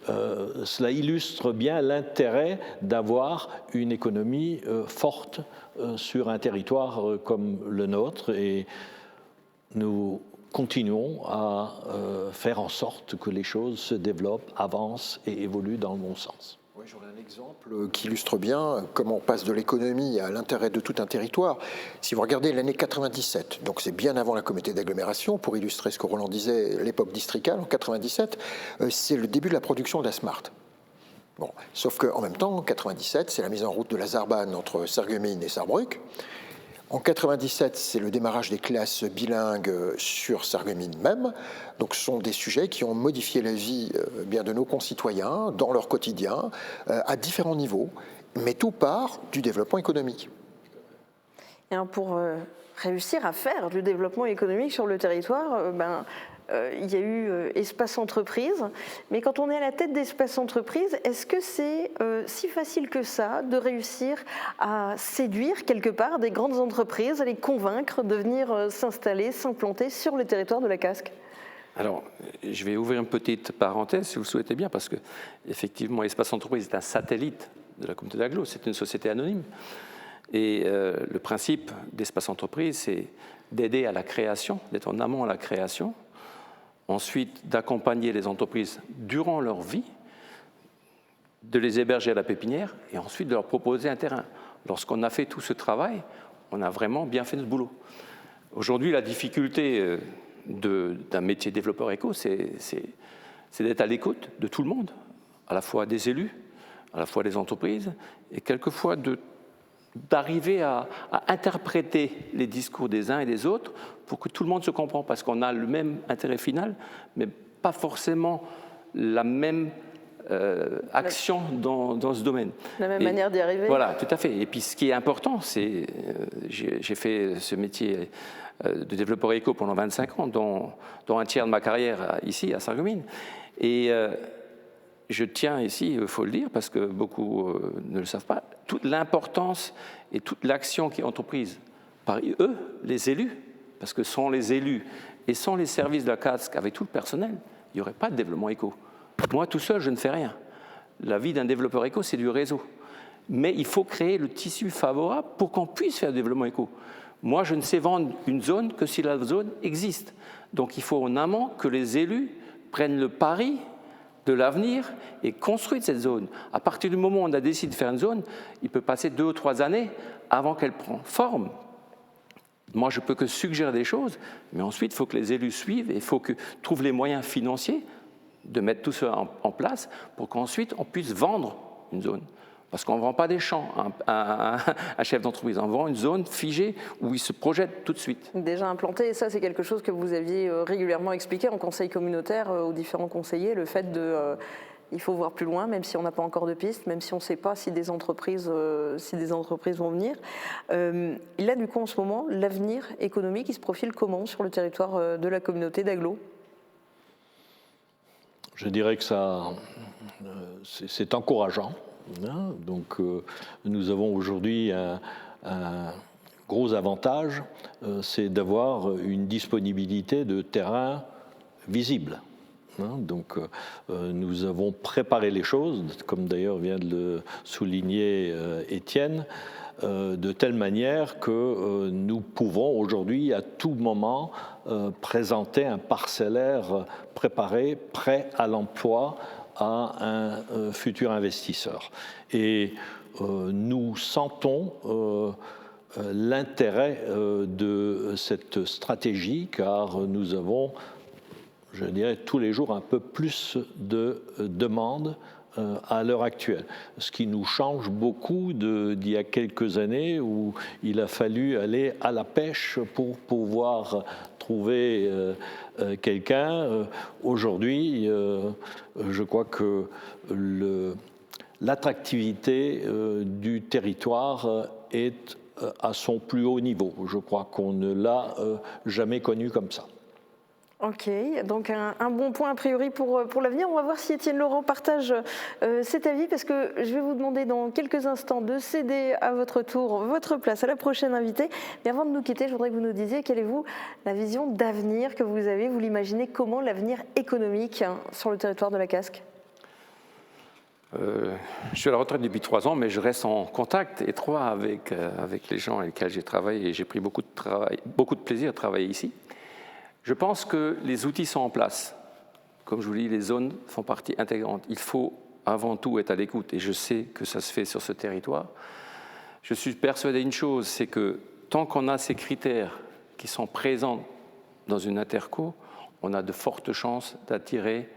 cela illustre bien l'intérêt d'avoir une économie forte sur un territoire comme le nôtre et nous continuons à faire en sorte que les choses se développent, avancent et évoluent dans le bon sens. Oui, j'aurais un exemple qui illustre bien comment on passe de l'économie à l'intérêt de tout un territoire. Si vous regardez l'année 97, donc c'est bien avant la communauté d'agglomération, pour illustrer ce que Roland disait, l'époque districale, en 97, c'est le début de la production de la Smart. Bon, sauf qu'en même temps, en 97, c'est la mise en route de la Zarbane entre Sarreguemines et Sarrebruck. En 97, c'est le démarrage des classes bilingues sur Sarreguemines même. Donc, ce sont des sujets qui ont modifié la vie bien de nos concitoyens dans leur quotidien à différents niveaux, mais tout part du développement économique. Et alors pour réussir à faire du développement économique sur le territoire, il y a eu Espace Entreprise, mais quand on est à la tête d'Espace Entreprise, est-ce que c'est si facile que ça de réussir à séduire quelque part des grandes entreprises, à les convaincre de venir s'installer, s'implanter sur le territoire de la Casque ? Alors, je vais ouvrir une petite parenthèse, si vous le souhaitez bien, parce que effectivement, Espace Entreprise est un satellite de la communauté d'agglo, c'est une société anonyme. Et le principe d'Espace Entreprise, c'est d'aider à la création, d'être en amont à la création, ensuite d'accompagner les entreprises durant leur vie, de les héberger à la pépinière et ensuite de leur proposer un terrain. Lorsqu'on a fait tout ce travail, on a vraiment bien fait notre boulot. Aujourd'hui, la difficulté d'un métier développeur éco, c'est d'être à l'écoute de tout le monde, à la fois des élus, à la fois des entreprises, et quelquefois d'arriver à interpréter les discours des uns et des autres pour que tout le monde se comprenne, parce qu'on a le même intérêt final, mais pas forcément la même action dans ce domaine. La même manière d'y arriver. Voilà, tout à fait. Et puis ce qui est important, c'est j'ai fait ce métier de développeur éco pendant 25 ans, dont un tiers de ma carrière ici, à Sarreguemines. Et je tiens ici, il faut le dire, parce que beaucoup ne le savent pas, toute l'importance et toute l'action qui est entreprise par eux, les élus, parce que sans les élus et sans les services de la Casque, avec tout le personnel, il n'y aurait pas de développement éco. Moi, tout seul, je ne fais rien. La vie d'un développeur éco, c'est du réseau. Mais il faut créer le tissu favorable pour qu'on puisse faire du développement éco. Moi, je ne sais vendre une zone que si la zone existe. Donc, il faut en amont que les élus prennent le pari de l'avenir et construire cette zone. À partir du moment où on a décidé de faire une zone, il peut passer 2 ou 3 années avant qu'elle prenne forme. Moi, je ne peux que suggérer des choses, mais ensuite, il faut que les élus suivent et il faut qu'ils trouvent les moyens financiers de mettre tout ça en place pour qu'ensuite, on puisse vendre une zone. Parce qu'on ne vend pas des champs à un chef d'entreprise, on vend une zone figée où il se projette tout de suite. Déjà implanté, et ça c'est quelque chose que vous aviez régulièrement expliqué en conseil communautaire aux différents conseillers, le fait de... il faut voir plus loin, même si on n'a pas encore de piste, même si on ne sait pas si des entreprises vont venir. Là, du coup, en ce moment, l'avenir économique, il se profile comment sur le territoire de la communauté d'agglo ? Je dirais que c'est encourageant. Donc, nous avons aujourd'hui un gros avantage, c'est d'avoir une disponibilité de terrain visible. Donc, nous avons préparé les choses, comme d'ailleurs vient de le souligner Étienne, de telle manière que nous pouvons aujourd'hui, à tout moment, présenter un parcellaire préparé, prêt à l'emploi, à un futur investisseur. Et nous sentons l'intérêt de cette stratégie, car nous avons, je dirais, tous les jours un peu plus de demandes à l'heure actuelle. Ce qui nous change beaucoup d'il y a quelques années où il a fallu aller à la pêche pour pouvoir trouver quelqu'un. Aujourd'hui, je crois que l'attractivité du territoire est à son plus haut niveau. Je crois qu'on ne l'a jamais connu comme ça. Ok, donc un bon point a priori pour l'avenir. On va voir si Étienne Laurent partage cet avis, parce que je vais vous demander dans quelques instants de céder à votre tour votre place à la prochaine invitée. Mais avant de nous quitter, je voudrais que vous nous disiez quelle est la vision d'avenir que vous avez. Vous l'imaginez comment, l'avenir économique sur le territoire de la Casque ? Je suis à la retraite depuis 3 ans, mais je reste en contact étroit avec les gens avec lesquels j'ai travaillé et j'ai pris beaucoup de plaisir à travailler ici. Je pense que les outils sont en place. Comme je vous dis, les zones font partie intégrante. Il faut avant tout, être à l'écoute, et je sais que ça se fait sur ce territoire. Je suis persuadé d'une chose, c'est que tant qu'on a ces critères qui sont présents dans une interco, on a de fortes chances d'attirer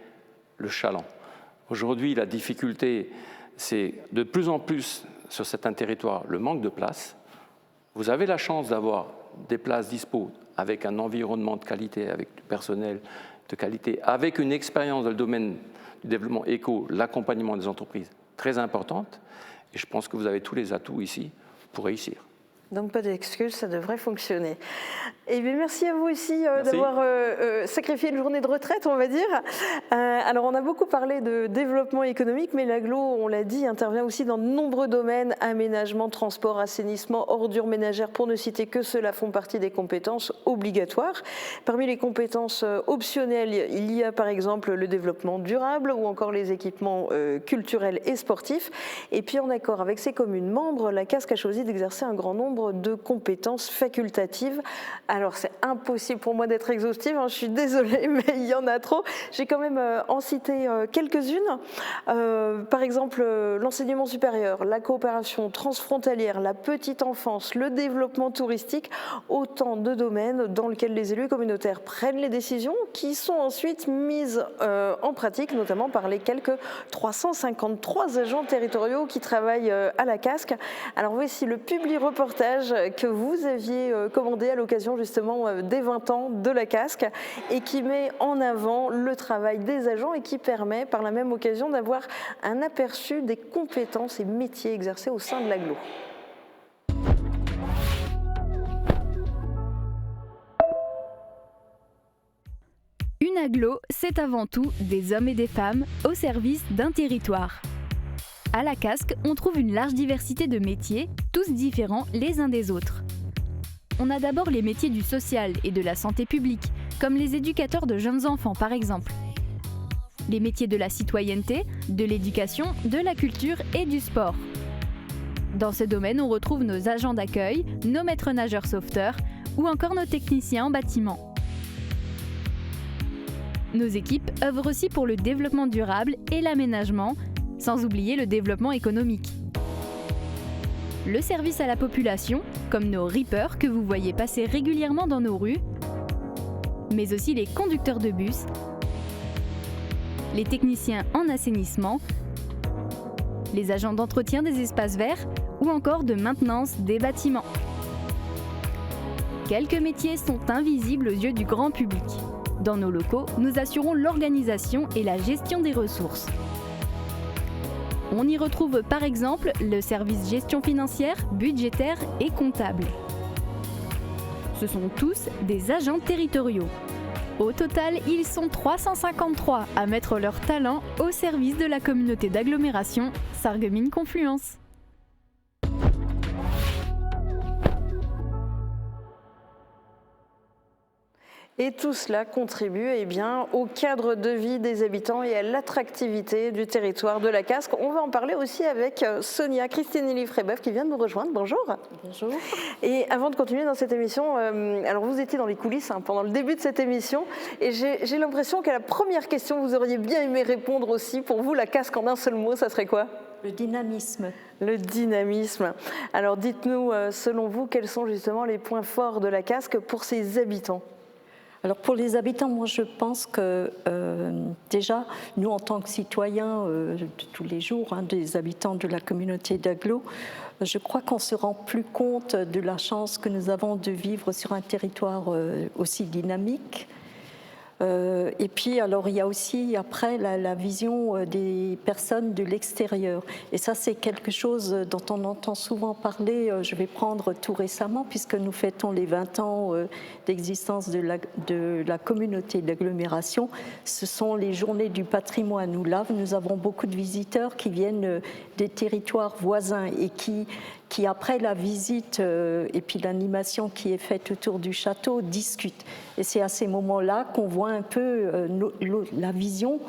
le chaland. Aujourd'hui, la difficulté, c'est de plus en plus sur certains territoires le manque de place. Vous avez la chance d'avoir des places dispo avec un environnement de qualité, avec du personnel de qualité, avec une expérience dans le domaine du développement éco, l'accompagnement des entreprises très importante. Et je pense que vous avez tous les atouts ici pour réussir. Donc pas d'excuses, ça devrait fonctionner. Et bien merci à vous aussi d'avoir sacrifié une journée de retraite, on va dire. Alors on a beaucoup parlé de développement économique, mais l'agglo, on l'a dit, intervient aussi dans de nombreux domaines, aménagement, transport, assainissement, ordures ménagères, pour ne citer que cela, font partie des compétences obligatoires. Parmi les compétences optionnelles, il y a par exemple le développement durable ou encore les équipements culturels et sportifs. Et puis en accord avec ses communes membres, la CASC a choisi d'exercer un grand nombre de compétences facultatives. Alors c'est impossible pour moi d'être exhaustive, je suis désolée, mais il y en a trop. J'ai quand même en cité quelques-unes. Par exemple, l'enseignement supérieur, la coopération transfrontalière, la petite enfance, le développement touristique, autant de domaines dans lesquels les élus communautaires prennent les décisions qui sont ensuite mises en pratique, notamment par les quelques 353 agents territoriaux qui travaillent à la CASC. Alors voici le publi reportage que vous aviez commandé à l'occasion justement des 20 ans de la CASC et qui met en avant le travail des agents et qui permet par la même occasion d'avoir un aperçu des compétences et métiers exercés au sein de l'agglo. Une agglo, c'est avant tout des hommes et des femmes au service d'un territoire. À la CASC, on trouve une large diversité de métiers, tous différents les uns des autres. On a d'abord les métiers du social et de la santé publique, comme les éducateurs de jeunes enfants par exemple. Les métiers de la citoyenneté, de l'éducation, de la culture et du sport. Dans ce domaine, on retrouve nos agents d'accueil, nos maîtres nageurs sauveteurs ou encore nos techniciens en bâtiment. Nos équipes œuvrent aussi pour le développement durable et l'aménagement, sans oublier le développement économique. Le service à la population, comme nos reapers que vous voyez passer régulièrement dans nos rues, mais aussi les conducteurs de bus, les techniciens en assainissement, les agents d'entretien des espaces verts ou encore de maintenance des bâtiments. Quelques métiers sont invisibles aux yeux du grand public. Dans nos locaux, nous assurons l'organisation et la gestion des ressources. On y retrouve par exemple le service gestion financière, budgétaire et comptable. Ce sont tous des agents territoriaux. Au total, ils sont 353 à mettre leur talent au service de la communauté d'agglomération Sarreguemines-Confluence. Et tout cela contribue au cadre de vie des habitants et à l'attractivité du territoire de la CASC. On va en parler aussi avec Sonia Christinelli-Frébeuf qui vient de nous rejoindre. Bonjour. Bonjour. Et avant de continuer dans cette émission, alors vous étiez dans les coulisses pendant le début de cette émission et j'ai l'impression qu'à la première question, vous auriez bien aimé répondre aussi. Pour vous, la CASC en un seul mot, ça serait quoi ? Le dynamisme. Le dynamisme. Alors dites-nous, selon vous, quels sont justement les points forts de la CASC pour ses habitants ? Alors pour les habitants, moi je pense que déjà, nous en tant que citoyens de tous les jours, des habitants de la communauté d'agglo, je crois qu'on se rend plus compte de la chance que nous avons de vivre sur un territoire aussi dynamique. Et puis, alors, il y a aussi, après, la vision des personnes de l'extérieur. Et ça, c'est quelque chose dont on entend souvent parler. Je vais prendre tout récemment, puisque nous fêtons les 20 ans d'existence de la communauté d'agglomération. Ce sont les journées du patrimoine, où là, nous avons beaucoup de visiteurs qui viennent des territoires voisins et qui après la visite et puis l'animation qui est faite autour du château, discutent. Et c'est à ces moments-là qu'on voit un peu la vision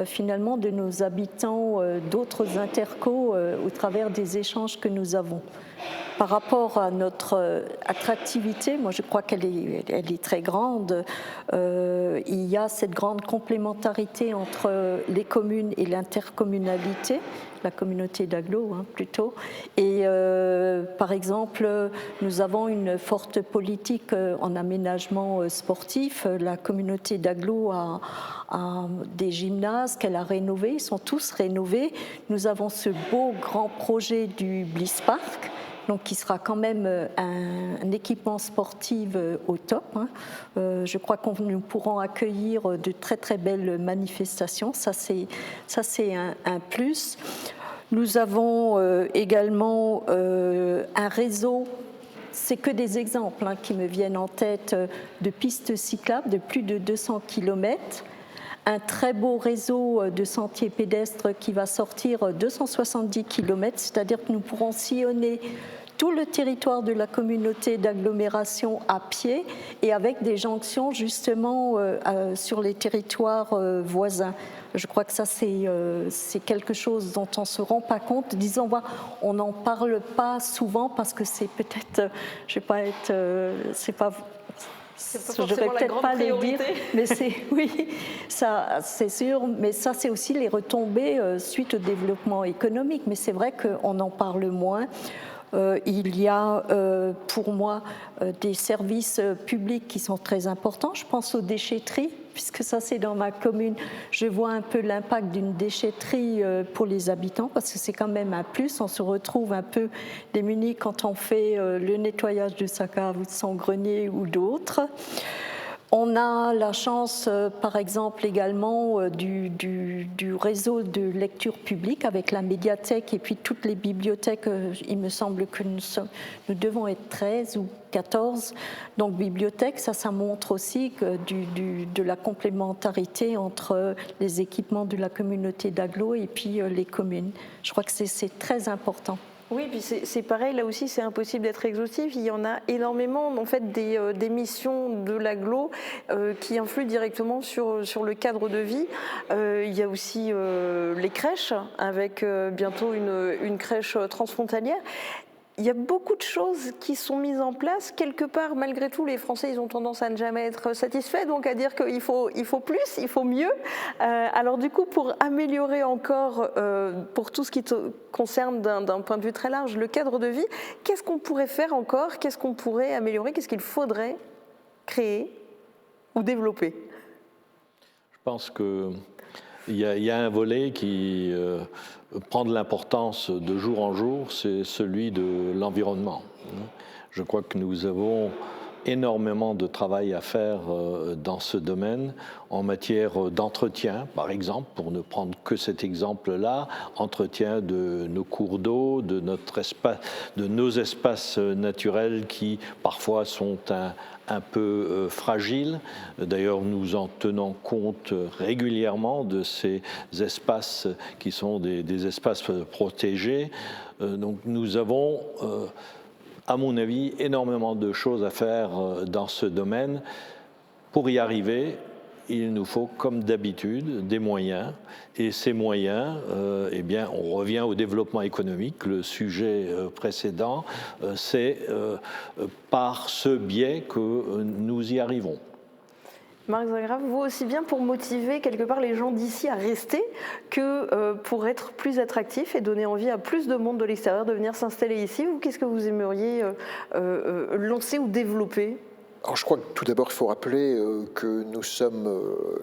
finalement de nos habitants d'autres intercos au travers des échanges que nous avons. par rapport à notre attractivité, moi je crois qu'elle est très grande. Il y a cette grande complémentarité entre les communes et l'intercommunalité, la communauté d'agglo plutôt. Et par exemple, nous avons une forte politique en aménagement sportif. La communauté d'agglo a des gymnases qu'elle a rénovés, ils sont tous rénovés. Nous avons ce beau grand projet du Bliss Park, donc qui sera quand même un équipement sportif au top. Je crois que nous pourrons accueillir de très très belles manifestations, ça c'est un plus. Nous avons également un réseau, c'est que des exemples qui me viennent en tête, de pistes cyclables de plus de 200 km. Un très beau réseau de sentiers pédestres qui va sortir 270 km, c'est-à-dire que nous pourrons sillonner tout le territoire de la communauté d'agglomération à pied et avec des jonctions justement sur les territoires voisins. Je crois que ça, c'est quelque chose dont on ne se rend pas compte. Disons, on n'en parle pas souvent parce que c'est peut-être, je ne vais pas être, c'est pas... Je ne devrais peut-être pas le dire, mais oui, ça c'est sûr, mais ça c'est aussi les retombées suite au développement économique, mais c'est vrai qu'on en parle moins. Il y a pour moi des services publics qui sont très importants, je pense aux déchetteries, puisque ça c'est dans ma commune, je vois un peu l'impact d'une déchetterie pour les habitants, parce que c'est quand même un plus, on se retrouve un peu démunis quand on fait le nettoyage de sa cave ou de son grenier ou d'autres. On a la chance, par exemple, également du réseau de lecture publique avec la médiathèque et puis toutes les bibliothèques. Il me semble que nous devons être 13 ou 14. Donc, bibliothèque, ça montre aussi que de la complémentarité entre les équipements de la communauté d'agglo et puis les communes. Je crois que c'est très important. Oui, puis c'est pareil, là aussi c'est impossible d'être exhaustif. Il y en a énormément, en fait, des missions de l'agglo qui influent directement sur le cadre de vie. Il y a aussi les crèches, avec bientôt une crèche transfrontalière. Il y a beaucoup de choses qui sont mises en place. Quelque part, malgré tout, les Français, ils ont tendance à ne jamais être satisfaits, donc à dire qu'il faut plus, il faut mieux. Alors du coup, pour améliorer encore, pour tout ce qui concerne d'un point de vue très large, le cadre de vie, qu'est-ce qu'on pourrait faire encore? Qu'est-ce qu'on pourrait améliorer? Qu'est-ce qu'il faudrait créer ou développer? Je pense qu'il y a un volet qui prend de l'importance de jour en jour, c'est celui de l'environnement. Je crois que nous avons énormément de travail à faire dans ce domaine en matière d'entretien, par exemple, pour ne prendre que cet exemple-là, entretien de nos cours d'eau, de nos espaces naturels qui parfois sont un peu fragiles. D'ailleurs, nous en tenons compte régulièrement de ces espaces qui sont des espaces protégés. Donc nous avons à mon avis, énormément de choses à faire dans ce domaine. Pour y arriver, il nous faut, comme d'habitude, des moyens. Et ces moyens, eh bien, on revient au développement économique. Le sujet précédent, c'est par ce biais que nous y arrivons. Marc Zagraf, vous aussi bien pour motiver quelque part les gens d'ici à rester que pour être plus attractifs et donner envie à plus de monde de l'extérieur de venir s'installer ici. Vous, qu'est-ce que vous aimeriez lancer ou développer ? Alors, je crois que tout d'abord, il faut rappeler que nous sommes,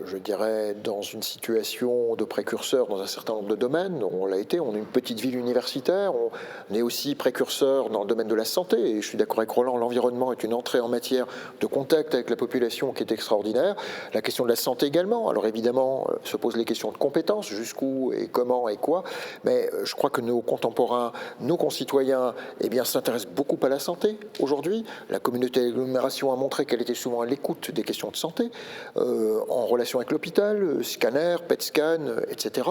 je dirais, dans une situation de précurseur dans un certain nombre de domaines. On l'a été, on est une petite ville universitaire, on est aussi précurseur dans le domaine de la santé. Et je suis d'accord avec Roland, l'environnement est une entrée en matière de contact avec la population qui est extraordinaire. La question de la santé également. Alors évidemment, se posent les questions de compétences, jusqu'où et comment et quoi. Mais je crois que nos contemporains, nos concitoyens, eh bien, s'intéressent beaucoup à la santé aujourd'hui. La communauté d'agglomération a montré démontré qu'elle était souvent à l'écoute des questions de santé, en relation avec l'hôpital, scanner, PET scan, etc.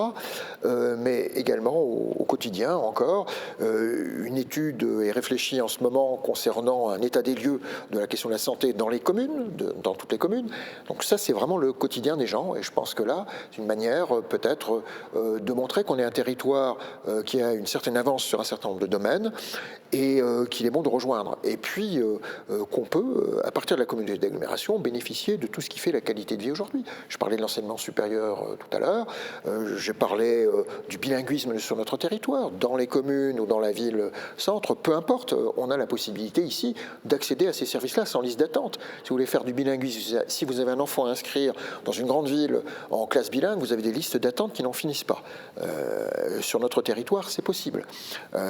Mais également au quotidien encore. Une étude est réfléchie en ce moment concernant un état des lieux de la question de la santé dans les communes, dans toutes les communes. Donc ça, c'est vraiment le quotidien des gens. Et je pense que là, c'est une manière peut-être de montrer qu'on est un territoire qui a une certaine avance sur un certain nombre de domaines et qu'il est bon de rejoindre. Et puis qu'on peut, à partir de la communauté d'agglomération, bénéficier de tout ce qui fait la qualité de vie aujourd'hui. Je parlais de l'enseignement supérieur tout à l'heure, j'ai parlé du bilinguisme sur notre territoire, dans les communes ou dans la ville-centre, peu importe, on a la possibilité ici d'accéder à ces services-là sans liste d'attente. Si vous voulez faire du bilinguisme, si vous avez un enfant à inscrire dans une grande ville en classe bilingue, vous avez des listes d'attente qui n'en finissent pas. Sur notre territoire, c'est possible.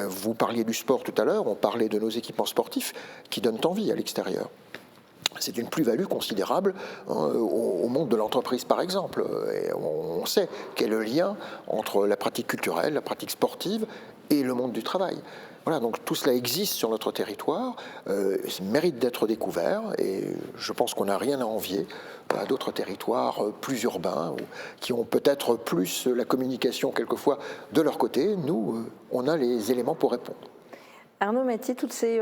Vous parliez du sport tout à l'heure, on parlait de nos équipements sportifs qui donnent envie à l'extérieur. C'est une plus-value considérable au monde de l'entreprise, par exemple. Et on sait quel est le lien entre la pratique culturelle, la pratique sportive et le monde du travail. Voilà, donc tout cela existe sur notre territoire, mérite d'être découvert, et je pense qu'on n'a rien à envier à d'autres territoires plus urbains, qui ont peut-être plus la communication quelquefois de leur côté. Nous, on a les éléments pour répondre. Arnaud Mathiez, toutes ces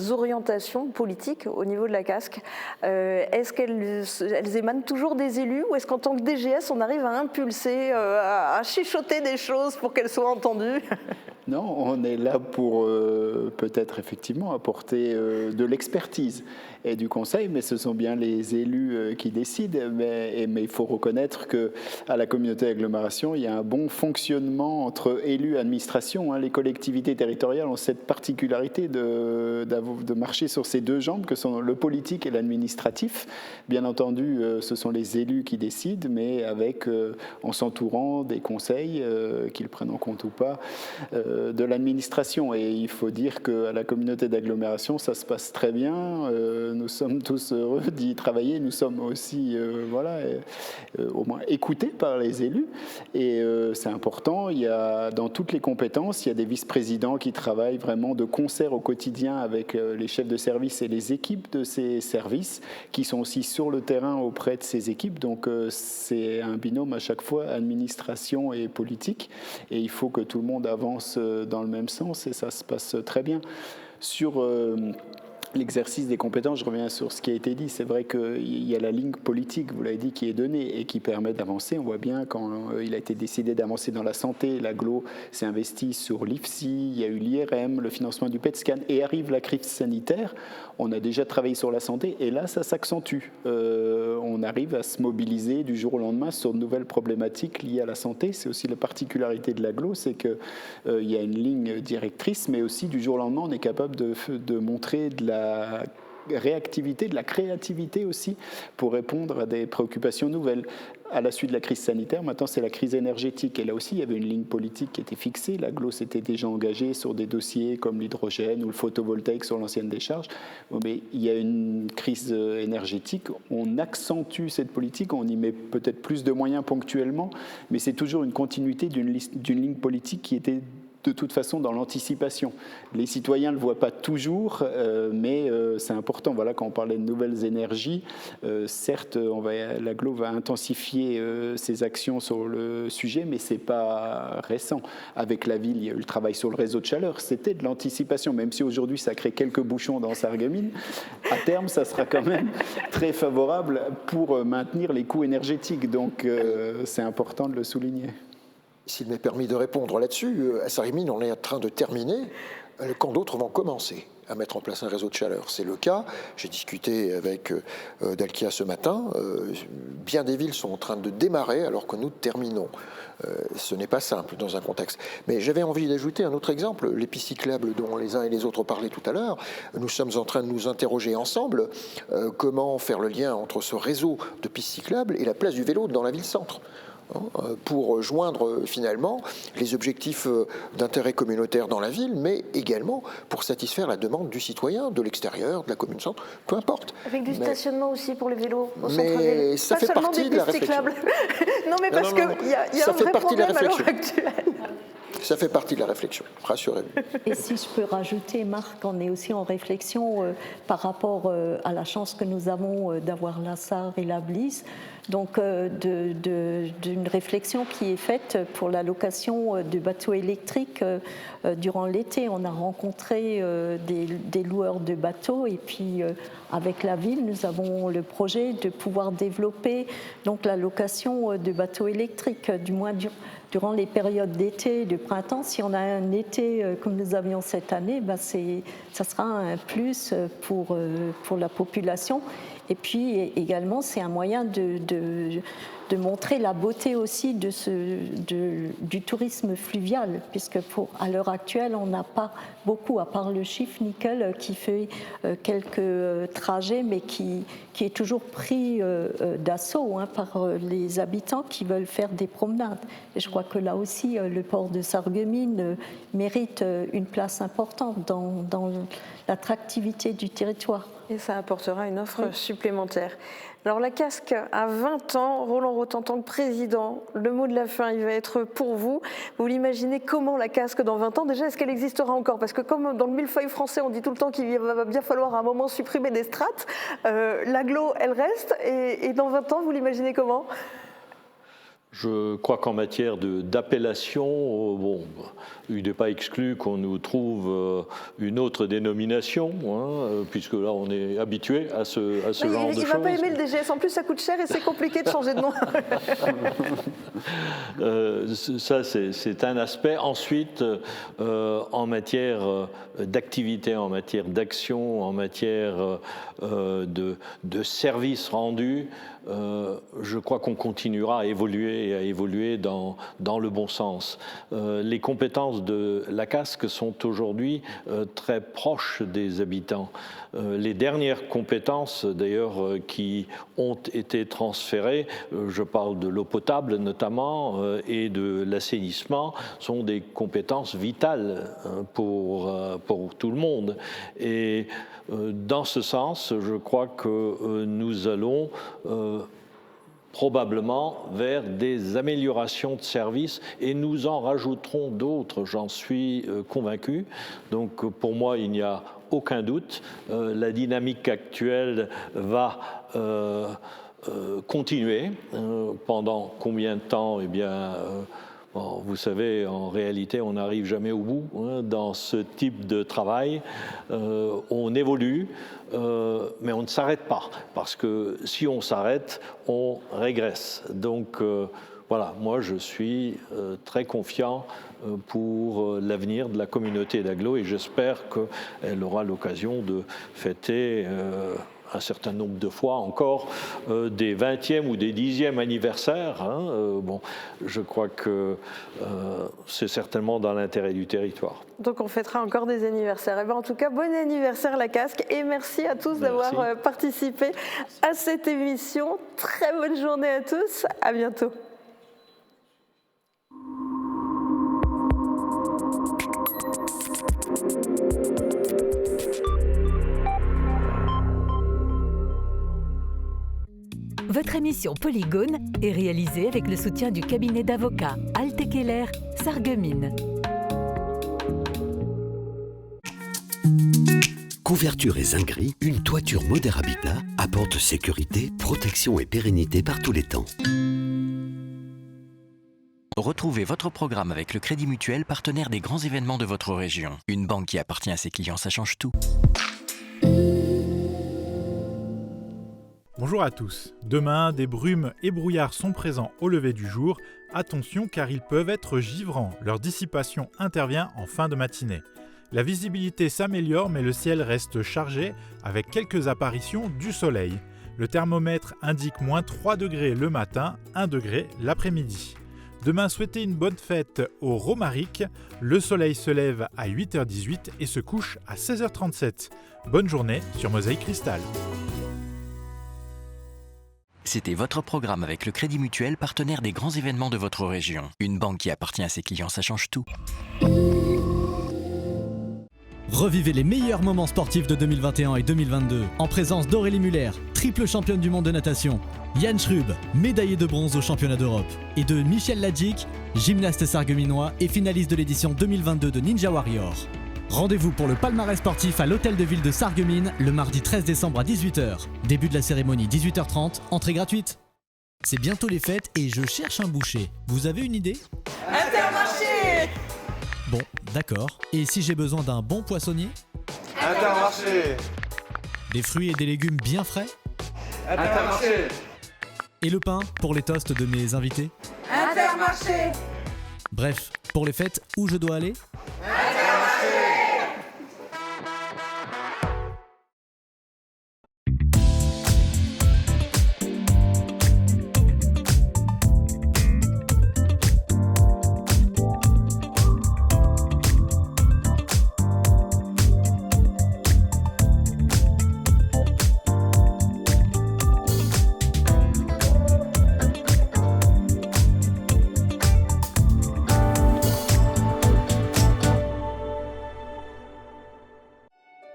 orientations politiques au niveau de la casque, est-ce qu'elles émanent toujours des élus ou est-ce qu'en tant que DGS, on arrive à impulser, à chuchoter des choses pour qu'elles soient entendues ? Non, on est là pour peut-être effectivement apporter de l'expertise et du conseil, mais ce sont bien les élus qui décident. Mais il faut reconnaître qu'à la communauté d'agglomération, il y a un bon fonctionnement entre élus et administration. Les collectivités territoriales ont cette particularité de marcher sur ces deux jambes que sont le politique et l'administratif. Bien entendu, ce sont les élus qui décident, mais en s'entourant des conseils, qu'ils prennent en compte ou pas, de l'administration. Et il faut dire qu'à la communauté d'agglomération, ça se passe très bien. Nous sommes tous heureux d'y travailler. Nous sommes aussi au moins écoutés par les élus. Et c'est important. Il y a, dans toutes les compétences, il y a des vice-présidents qui travaillent vraiment de concert au quotidien avec les chefs de service et les équipes de ces services qui sont aussi sur le terrain auprès de ces équipes. Donc c'est un binôme à chaque fois, administration et politique. Et il faut que tout le monde avance dans le même sens et ça se passe très bien. Sur l'exercice des compétences, je reviens sur ce qui a été dit. C'est vrai qu'il y a la ligne politique, vous l'avez dit, qui est donnée et qui permet d'avancer. On voit bien quand il a été décidé d'avancer dans la santé, l'AGLO s'est investi sur l'IFSI, il y a eu l'IRM, le financement du PET scan et arrive la crise sanitaire. On a déjà travaillé sur la santé et là, ça s'accentue. On arrive à se mobiliser du jour au lendemain sur de nouvelles problématiques liées à la santé. C'est aussi la particularité de l'AGLO, c'est qu'il y a une ligne directrice, mais aussi du jour au lendemain, on est capable de montrer de la réactivité, de la créativité aussi pour répondre à des préoccupations nouvelles. À la suite de la crise sanitaire, maintenant c'est la crise énergétique. Et là aussi, il y avait une ligne politique qui était fixée. L'AGLO s'était déjà engagé sur des dossiers comme l'hydrogène ou le photovoltaïque sur l'ancienne décharge. Mais il y a une crise énergétique. On accentue cette politique, on y met peut-être plus de moyens ponctuellement, mais c'est toujours une continuité d'une ligne politique qui était de toute façon dans l'anticipation. Les citoyens ne le voient pas toujours, mais c'est important. Voilà, quand on parlait de nouvelles énergies, certes, l'AGLO va intensifier ses actions sur le sujet, mais c'est pas récent. Avec la ville, il y a eu le travail sur le réseau de chaleur. C'était de l'anticipation, même si aujourd'hui ça crée quelques bouchons dans Sarreguemines. À terme, ça sera quand même très favorable pour maintenir les coûts énergétiques. Donc, c'est important de le souligner. S'il m'est permis de répondre là-dessus, à Sarreguemines, on est en train de terminer quand d'autres vont commencer à mettre en place un réseau de chaleur. C'est le cas. J'ai discuté avec Dalkia ce matin. Bien des villes sont en train de démarrer alors que nous terminons. Ce n'est pas simple dans un contexte. Mais j'avais envie d'ajouter un autre exemple, les pistes cyclables dont les uns et les autres parlaient tout à l'heure. Nous sommes en train de nous interroger ensemble comment faire le lien entre ce réseau de pistes cyclables et la place du vélo dans la ville-centre, pour joindre finalement les objectifs d'intérêt communautaire dans la ville, mais également pour satisfaire la demande du citoyen, de l'extérieur, de la commune-centre, peu importe. Avec du stationnement aussi pour les vélos au centre-ville. Mais ça fait partie de la réflexion. Non, mais parce qu'il y a un vrai problème à l'heure actuelle. ça fait partie de la réflexion, rassurez-vous. Et si je peux rajouter, Marc, on est aussi en réflexion par rapport à la chance que nous avons d'avoir la SAR et la BLIS, donc d'une réflexion qui est faite pour la location de bateaux électriques durant l'été. On a rencontré des loueurs de bateaux et puis avec la ville, nous avons le projet de pouvoir développer donc la location de bateaux électriques, du moins durant les périodes d'été et de printemps. Si on a un été comme nous avions cette année, ça sera un plus pour la population. Et puis également, c'est un moyen de montrer la beauté aussi du tourisme fluvial, puisque à l'heure actuelle, on n'a pas beaucoup, à part le Chiffre Nickel qui fait quelques trajets, mais qui est toujours pris d'assaut par les habitants qui veulent faire des promenades. Et je crois que là aussi, le port de Sarreguemines mérite une place importante dans l'attractivité du territoire. Et ça apportera une offre supplémentaire. Alors la casque a 20 ans, Roland Roth en tant que président, le mot de la fin, il va être pour vous. Vous l'imaginez comment la casque dans 20 ans? Déjà, est-ce qu'elle existera encore? Parce que comme dans le millefeuille français, on dit tout le temps qu'il va bien falloir à un moment supprimer des strates, l'agglo, elle reste, et dans 20 ans, vous l'imaginez comment? Je crois qu'en matière d'appellation, il n'est pas exclu qu'on nous trouve une autre dénomination, puisque là on est habitué à ce genre de choses. Il ne va pas aimer le DGS, en plus ça coûte cher et c'est compliqué de changer de nom. Ça c'est un aspect. Ensuite, en matière d'activité, en matière d'action, en matière de services rendus, je crois qu'on continuera à évoluer dans le bon sens. Les compétences de la casque sont aujourd'hui très proches des habitants. Les dernières compétences, d'ailleurs, qui ont été transférées, je parle de l'eau potable notamment et de l'assainissement, sont des compétences vitales pour tout le monde. Et dans ce sens, je crois que nous allons probablement vers des améliorations de services et nous en rajouterons d'autres, j'en suis convaincu. Donc pour moi, il n'y a aucun doute. La dynamique actuelle va continuer. Pendant combien de temps? Eh bien, vous savez, en réalité, on n'arrive jamais au bout dans ce type de travail. On évolue, mais on ne s'arrête pas, parce que si on s'arrête, on régresse. Donc voilà, moi je suis très confiant pour l'avenir de la communauté d'agglo et j'espère qu'elle aura l'occasion de fêter un certain nombre de fois encore des 20e ou des 10e anniversaires. Je crois que c'est certainement dans l'intérêt du territoire. Donc on fêtera encore des anniversaires. Et bien en tout cas, bon anniversaire la casque et merci à tous d'avoir participé à cette émission. Très bonne journée à tous, à bientôt. Votre émission Polygone est réalisée avec le soutien du cabinet d'avocats Alte Keller Sarreguemines. Couverture et zinguerie, une toiture Moder Habitat apporte sécurité, protection et pérennité par tous les temps. Retrouvez votre programme avec le Crédit Mutuel, partenaire des grands événements de votre région. Une banque qui appartient à ses clients, ça change tout. Bonjour à tous. Demain, des brumes et brouillards sont présents au lever du jour. Attention car ils peuvent être givrants. Leur dissipation intervient en fin de matinée. La visibilité s'améliore mais le ciel reste chargé avec quelques apparitions du soleil. Le thermomètre indique moins 3 degrés le matin, 1 degré l'après-midi. Demain, souhaitez une bonne fête au Romaric. Le soleil se lève à 8h18 et se couche à 16h37. Bonne journée sur Mosaïque Cristal. C'était votre programme avec le Crédit Mutuel, partenaire des grands événements de votre région. Une banque qui appartient à ses clients, ça change tout. Revivez les meilleurs moments sportifs de 2021 et 2022 en présence d'Aurélie Muller, triple championne du monde de natation, Yann Schrub, médaillé de bronze au championnat d'Europe, et de Michel Ladjic, gymnaste sarregueminois et finaliste de l'édition 2022 de Ninja Warrior. Rendez-vous pour le palmarès sportif à l'hôtel de ville de Sarreguemines le mardi 13 décembre à 18h. Début de la cérémonie 18h30, entrée gratuite. C'est bientôt les fêtes et je cherche un boucher. Vous avez une idée ? Intermarché! Bon, d'accord. Et si j'ai besoin d'un bon poissonnier ? Intermarché! Des fruits et des légumes bien frais ? Intermarché! Et le pain pour les toasts de mes invités ? Intermarché! Bref, pour les fêtes, où je dois aller ?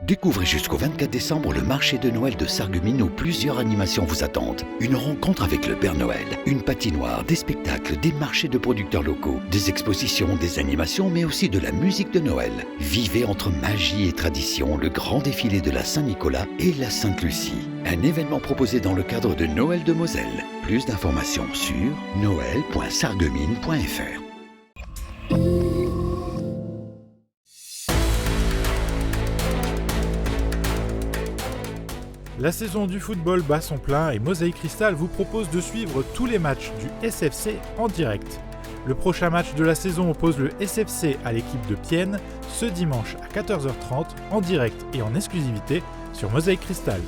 Découvrez jusqu'au 24 décembre le marché de Noël de Sarreguemines où plusieurs animations vous attendent. Une rencontre avec le Père Noël, une patinoire, des spectacles, des marchés de producteurs locaux, des expositions, des animations, mais aussi de la musique de Noël. Vivez entre magie et tradition le grand défilé de la Saint-Nicolas et la Sainte-Lucie. Un événement proposé dans le cadre de Noël de Moselle. Plus d'informations sur noël.sarreguemines.fr. La saison du football bat son plein et Mosaïque Cristal vous propose de suivre tous les matchs du SFC en direct. Le prochain match de la saison oppose le SFC à l'équipe de Pienne ce dimanche à 14h30 en direct et en exclusivité sur Mosaïque Cristal.